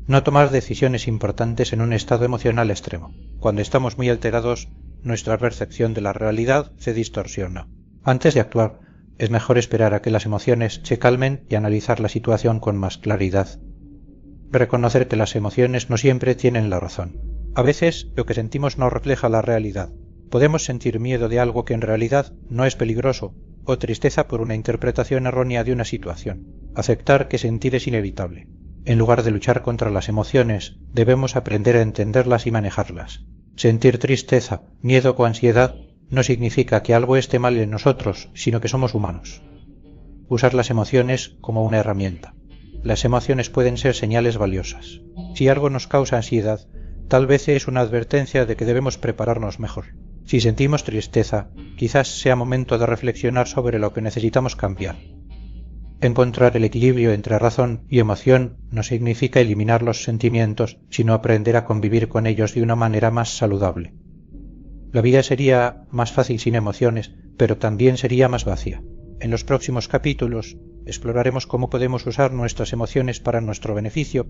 No tomar decisiones importantes en un estado emocional extremo. Cuando estamos muy alterados, nuestra percepción de la realidad se distorsiona. Antes de actuar, es mejor esperar a que las emociones se calmen y analizar la situación con más claridad. Reconocer que las emociones no siempre tienen la razón. A veces lo que sentimos no refleja la realidad. Podemos sentir miedo de algo que en realidad no es peligroso, o tristeza por una interpretación errónea de una situación. Aceptar que sentir es inevitable. En lugar de luchar contra las emociones, debemos aprender a entenderlas y manejarlas. Sentir tristeza, miedo o ansiedad no significa que algo esté mal en nosotros, sino que somos humanos. Usar las emociones como una herramienta. Las emociones pueden ser señales valiosas. Si algo nos causa ansiedad, tal vez es una advertencia de que debemos prepararnos mejor. Si sentimos tristeza, quizás sea momento de reflexionar sobre lo que necesitamos cambiar. Encontrar el equilibrio entre razón y emoción no significa eliminar los sentimientos, sino aprender a convivir con ellos de una manera más saludable. La vida sería más fácil sin emociones, pero también sería más vacía. En los próximos capítulos exploraremos cómo podemos usar nuestras emociones para nuestro beneficio,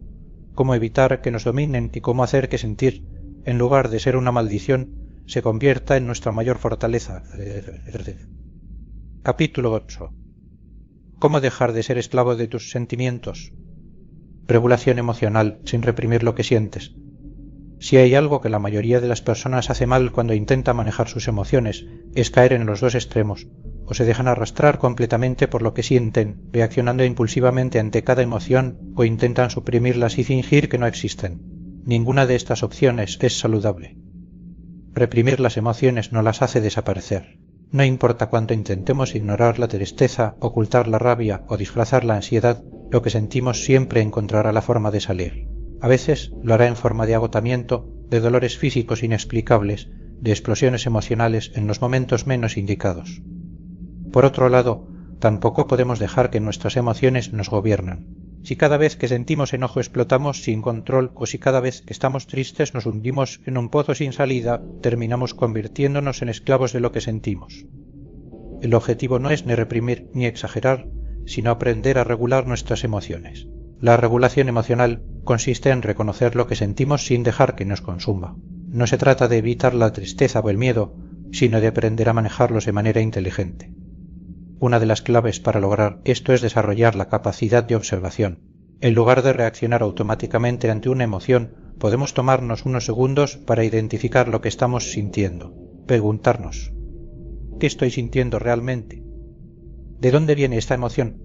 cómo evitar que nos dominen y cómo hacer que sentir, en lugar de ser una maldición, se convierta en nuestra mayor fortaleza. Capítulo 8. ¿Cómo dejar de ser esclavo de tus sentimientos? Regulación emocional, sin reprimir lo que sientes. Si hay algo que la mayoría de las personas hace mal cuando intenta manejar sus emociones, es caer en los dos extremos. O se dejan arrastrar completamente por lo que sienten, reaccionando impulsivamente ante cada emoción, o intentan suprimirlas y fingir que no existen. Ninguna de estas opciones es saludable. Reprimir las emociones no las hace desaparecer. No importa cuánto intentemos ignorar la tristeza, ocultar la rabia o disfrazar la ansiedad, lo que sentimos siempre encontrará la forma de salir. A veces lo hará en forma de agotamiento, de dolores físicos inexplicables, de explosiones emocionales en los momentos menos indicados. Por otro lado, tampoco podemos dejar que nuestras emociones nos gobiernan. Si cada vez que sentimos enojo explotamos sin control, o si cada vez que estamos tristes nos hundimos en un pozo sin salida, terminamos convirtiéndonos en esclavos de lo que sentimos. El objetivo no es ni reprimir ni exagerar, sino aprender a regular nuestras emociones. La regulación emocional consiste en reconocer lo que sentimos sin dejar que nos consuma. No se trata de evitar la tristeza o el miedo, sino de aprender a manejarlos de manera inteligente. Una de las claves para lograr esto es desarrollar la capacidad de observación. En lugar de reaccionar automáticamente ante una emoción, podemos tomarnos unos segundos para identificar lo que estamos sintiendo. Preguntarnos: ¿qué estoy sintiendo realmente? ¿De dónde viene esta emoción?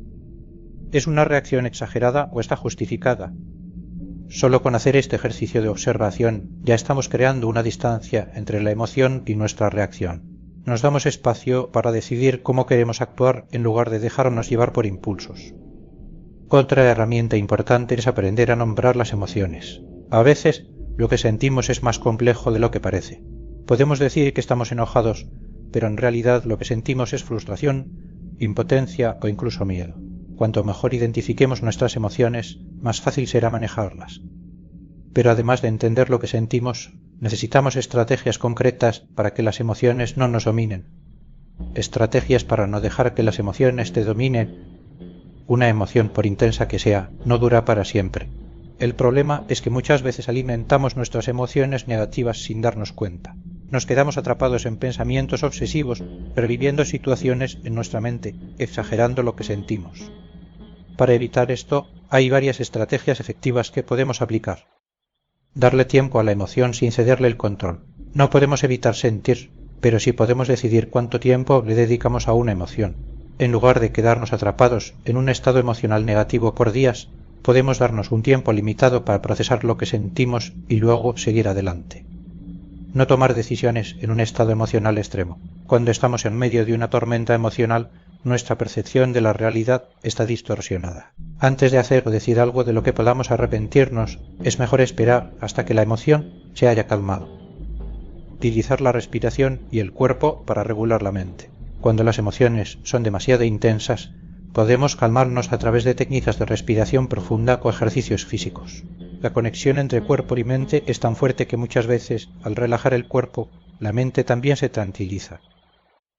¿Es una reacción exagerada o está justificada? Solo con hacer este ejercicio de observación ya estamos creando una distancia entre la emoción y nuestra reacción. Nos damos espacio para decidir cómo queremos actuar en lugar de dejarnos llevar por impulsos. Otra herramienta importante es aprender a nombrar las emociones. A veces, lo que sentimos es más complejo de lo que parece. Podemos decir que estamos enojados, pero en realidad lo que sentimos es frustración, impotencia o incluso miedo. Cuanto mejor identifiquemos nuestras emociones, más fácil será manejarlas. Pero además de entender lo que sentimos, necesitamos estrategias concretas para que las emociones no nos dominen. Estrategias para no dejar que las emociones te dominen. Una emoción, por intensa que sea, no dura para siempre. El problema es que muchas veces alimentamos nuestras emociones negativas sin darnos cuenta. Nos quedamos atrapados en pensamientos obsesivos, reviviendo situaciones en nuestra mente, exagerando lo que sentimos. Para evitar esto, hay varias estrategias efectivas que podemos aplicar. Darle tiempo a la emoción sin cederle el control. No podemos evitar sentir, pero sí podemos decidir cuánto tiempo le dedicamos a una emoción. En lugar de quedarnos atrapados en un estado emocional negativo por días, podemos darnos un tiempo limitado para procesar lo que sentimos y luego seguir adelante. No tomar decisiones en un estado emocional extremo. Cuando estamos en medio de una tormenta emocional, nuestra percepción de la realidad está distorsionada. Antes de hacer o decir algo de lo que podamos arrepentirnos, es mejor esperar hasta que la emoción se haya calmado. Utilizar la respiración y el cuerpo para regular la mente. Cuando las emociones son demasiado intensas, podemos calmarnos a través de técnicas de respiración profunda o ejercicios físicos. La conexión entre cuerpo y mente es tan fuerte que muchas veces, al relajar el cuerpo, la mente también se tranquiliza.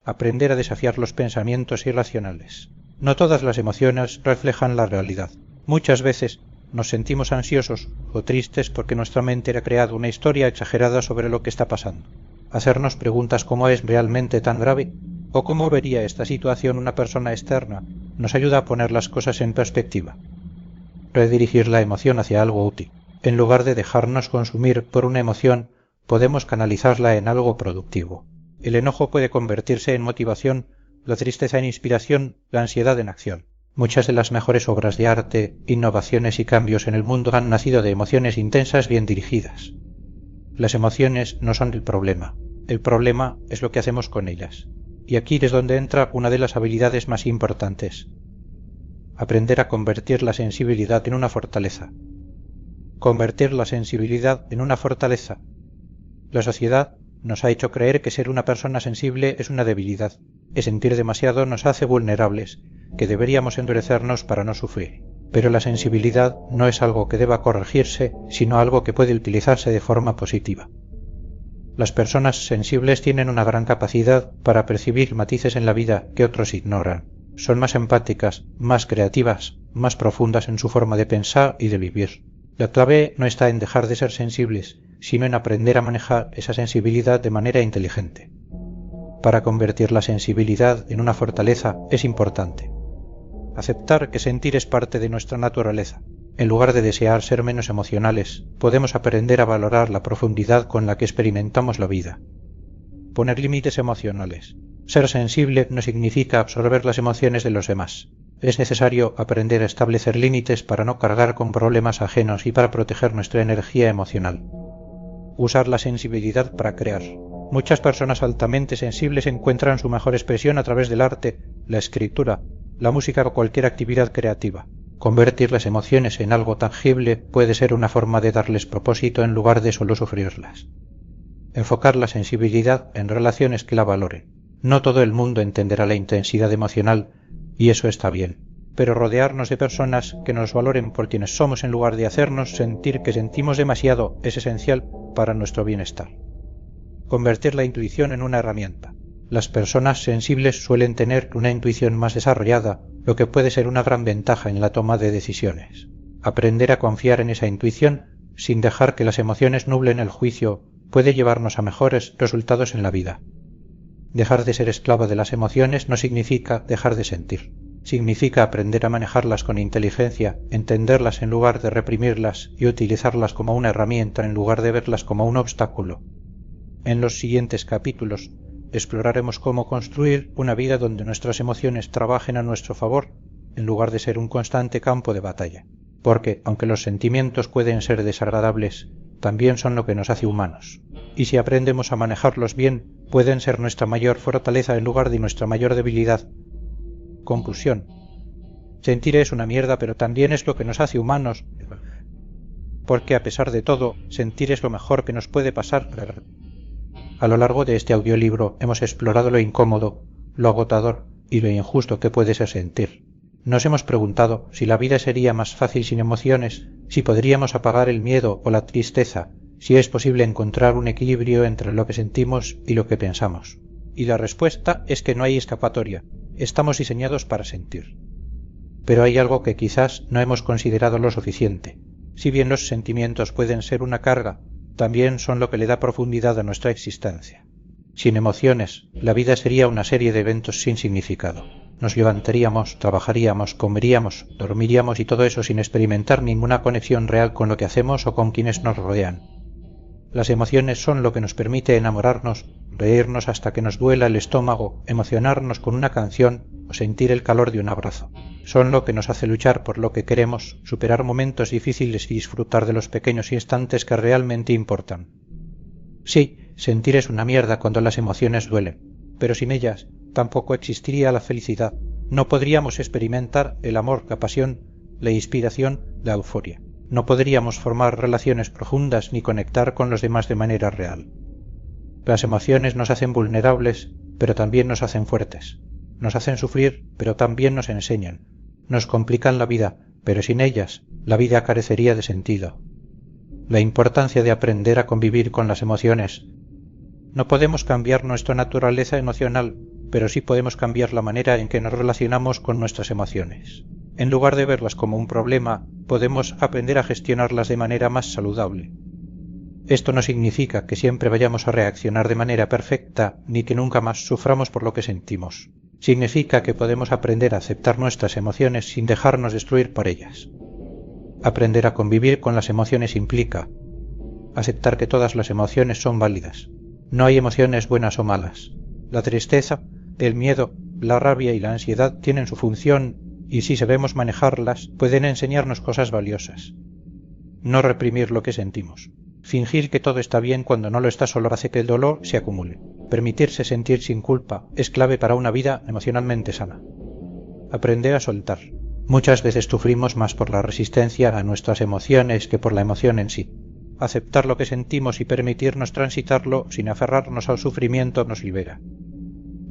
Aprender a desafiar los pensamientos irracionales. No todas las emociones reflejan la realidad. Muchas veces nos sentimos ansiosos o tristes porque nuestra mente ha creado una historia exagerada sobre lo que está pasando. Hacernos preguntas como ¿es realmente tan grave? ¿O cómo vería esta situación una persona externa? Nos ayuda a poner las cosas en perspectiva. Redirigir la emoción hacia algo útil. En lugar de dejarnos consumir por una emoción, podemos canalizarla en algo productivo. El enojo puede convertirse en motivación la tristeza en inspiración, la ansiedad en acción. Muchas de las mejores obras de arte, innovaciones y cambios en el mundo han nacido de emociones intensas bien dirigidas. Las emociones no son el problema es lo que hacemos con ellas. Y aquí es donde entra una de las habilidades más importantes. Aprender a convertir la sensibilidad en una fortaleza. Convertir la sensibilidad en una fortaleza. La sociedad nos ha hecho creer que ser una persona sensible es una debilidad, que sentir demasiado nos hace vulnerables, que deberíamos endurecernos para no sufrir. Pero la sensibilidad no es algo que deba corregirse, sino algo que puede utilizarse de forma positiva. Las personas sensibles tienen una gran capacidad para percibir matices en la vida que otros ignoran. Son más empáticas, más creativas, más profundas en su forma de pensar y de vivir. La clave no está en dejar de ser sensibles, sino en aprender a manejar esa sensibilidad de manera inteligente. Para convertir la sensibilidad en una fortaleza es importante aceptar que sentir es parte de nuestra naturaleza. En lugar de desear ser menos emocionales, podemos aprender a valorar la profundidad con la que experimentamos la vida. Poner límites emocionales. Ser sensible no significa absorber las emociones de los demás. Es necesario aprender a establecer límites para no cargar con problemas ajenos y para proteger nuestra energía emocional. Usar la sensibilidad para crear. Muchas personas altamente sensibles encuentran su mejor expresión a través del arte, la escritura, la música o cualquier actividad creativa. Convertir las emociones en algo tangible puede ser una forma de darles propósito en lugar de solo sufrirlas. Enfocar la sensibilidad en relaciones que la valoren. No todo el mundo entenderá la intensidad emocional, y eso está bien. Pero rodearnos de personas que nos valoren por quienes somos en lugar de hacernos sentir que sentimos demasiado es esencial para nuestro bienestar. Convertir la intuición en una herramienta. Las personas sensibles suelen tener una intuición más desarrollada, lo que puede ser una gran ventaja en la toma de decisiones. Aprender a confiar en esa intuición, sin dejar que las emociones nublen el juicio, puede llevarnos a mejores resultados en la vida. Dejar de ser esclavo de las emociones no significa dejar de sentir. Significa aprender a manejarlas con inteligencia, entenderlas en lugar de reprimirlas y utilizarlas como una herramienta en lugar de verlas como un obstáculo. En los siguientes capítulos exploraremos cómo construir una vida donde nuestras emociones trabajen a nuestro favor en lugar de ser un constante campo de batalla. Porque, aunque los sentimientos pueden ser desagradables, también son lo que nos hace humanos. Y si aprendemos a manejarlos bien, pueden ser nuestra mayor fortaleza en lugar de nuestra mayor debilidad. Conclusión. Sentir es una mierda, pero también es lo que nos hace humanos. Porque a pesar de todo, sentir es lo mejor que nos puede pasar. A lo largo de este audiolibro hemos explorado lo incómodo, lo agotador y lo injusto que puede ser sentir. Nos hemos preguntado si la vida sería más fácil sin emociones, si podríamos apagar el miedo o la tristeza, si es posible encontrar un equilibrio entre lo que sentimos y lo que pensamos. Y la respuesta es que no hay escapatoria. Estamos diseñados para sentir. Pero hay algo que quizás no hemos considerado lo suficiente. Si bien los sentimientos pueden ser una carga, también son lo que le da profundidad a nuestra existencia. Sin emociones, la vida sería una serie de eventos sin significado. Nos levantaríamos, trabajaríamos, comeríamos, dormiríamos y todo eso sin experimentar ninguna conexión real con lo que hacemos o con quienes nos rodean. Las emociones son lo que nos permite enamorarnos, reírnos hasta que nos duela el estómago, emocionarnos con una canción o sentir el calor de un abrazo. Son lo que nos hace luchar por lo que queremos, superar momentos difíciles y disfrutar de los pequeños instantes que realmente importan. Sí, sentir es una mierda cuando las emociones duelen, pero sin ellas tampoco existiría la felicidad. No podríamos experimentar el amor, la pasión, la inspiración, la euforia. No podríamos formar relaciones profundas ni conectar con los demás de manera real. Las emociones nos hacen vulnerables, pero también nos hacen fuertes. Nos hacen sufrir, pero también nos enseñan. Nos complican la vida, pero sin ellas, la vida carecería de sentido. La importancia de aprender a convivir con las emociones. No podemos cambiar nuestra naturaleza emocional, pero sí podemos cambiar la manera en que nos relacionamos con nuestras emociones. En lugar de verlas como un problema, podemos aprender a gestionarlas de manera más saludable. Esto no significa que siempre vayamos a reaccionar de manera perfecta, ni que nunca más suframos por lo que sentimos. Significa que podemos aprender a aceptar nuestras emociones sin dejarnos destruir por ellas. Aprender a convivir con las emociones implica aceptar que todas las emociones son válidas. No hay emociones buenas o malas. La tristeza, el miedo, La rabia y la ansiedad tienen su función y si sabemos manejarlas pueden enseñarnos cosas valiosas. No reprimir lo que sentimos. Fingir que todo está bien cuando no lo está solo hace que el dolor se acumule. Permitirse sentir sin culpa es clave para una vida emocionalmente sana. Aprender a soltar. Muchas veces sufrimos más por la resistencia a nuestras emociones que por la emoción en sí. Aceptar lo que sentimos y permitirnos transitarlo sin aferrarnos al sufrimiento nos libera.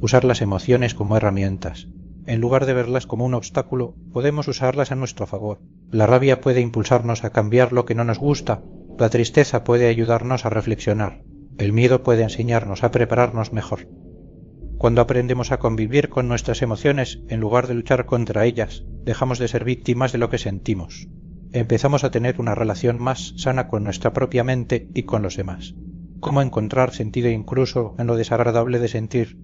Usar las emociones como herramientas. En lugar de verlas como un obstáculo, podemos usarlas a nuestro favor. La rabia puede impulsarnos a cambiar lo que no nos gusta, la tristeza puede ayudarnos a reflexionar, el miedo puede enseñarnos a prepararnos mejor. Cuando aprendemos a convivir con nuestras emociones, en lugar de luchar contra ellas, dejamos de ser víctimas de lo que sentimos. Empezamos a tener una relación más sana con nuestra propia mente y con los demás. ¿Cómo encontrar sentido incluso en lo desagradable de sentir?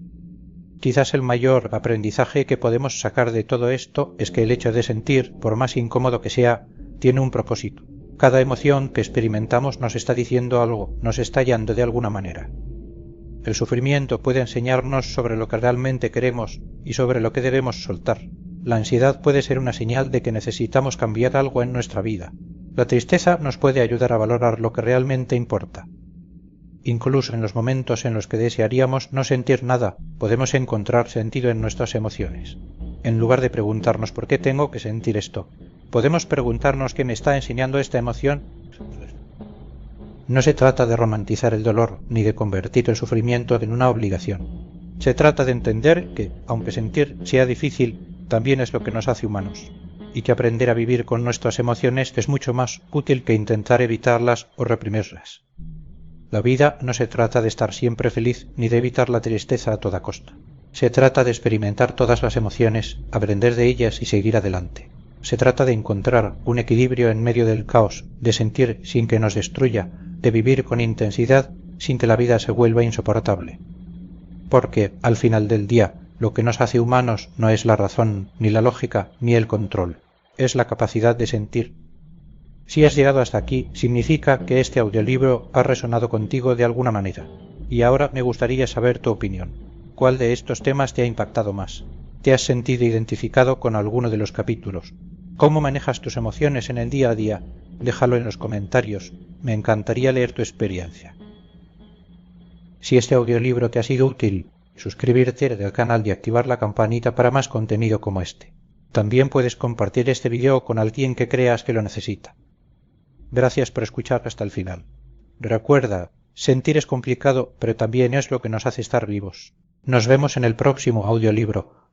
Quizás el mayor aprendizaje que podemos sacar de todo esto es que el hecho de sentir, por más incómodo que sea, tiene un propósito. Cada emoción que experimentamos nos está diciendo algo, nos está hallando de alguna manera. El sufrimiento puede enseñarnos sobre lo que realmente queremos y sobre lo que debemos soltar. La ansiedad puede ser una señal de que necesitamos cambiar algo en nuestra vida. La tristeza nos puede ayudar a valorar lo que realmente importa. Incluso en los momentos en los que desearíamos no sentir nada, podemos encontrar sentido en nuestras emociones. En lugar de preguntarnos por qué tengo que sentir esto, podemos preguntarnos qué me está enseñando esta emoción. No se trata de romantizar el dolor, ni de convertir el sufrimiento en una obligación. Se trata de entender que, aunque sentir sea difícil, también es lo que nos hace humanos, y que aprender a vivir con nuestras emociones es mucho más útil que intentar evitarlas o reprimirlas. La vida no se trata de estar siempre feliz ni de evitar la tristeza a toda costa. Se trata de experimentar todas las emociones, aprender de ellas y seguir adelante. Se trata de encontrar un equilibrio en medio del caos, de sentir sin que nos destruya, de vivir con intensidad sin que la vida se vuelva insoportable. Porque, al final del día, lo que nos hace humanos no es la razón, ni la lógica, ni el control. Es la capacidad de sentir. Si has llegado hasta aquí, significa que este audiolibro ha resonado contigo de alguna manera. Y ahora me gustaría saber tu opinión. ¿Cuál de estos temas te ha impactado más? ¿Te has sentido identificado con alguno de los capítulos? ¿Cómo manejas tus emociones en el día a día? Déjalo en los comentarios. Me encantaría leer tu experiencia. Si este audiolibro te ha sido útil, suscribirte al canal y activar la campanita para más contenido como este. También puedes compartir este vídeo con alguien que creas que lo necesita. Gracias por escuchar hasta el final. Recuerda, sentir es complicado, pero también es lo que nos hace estar vivos. Nos vemos en el próximo audiolibro.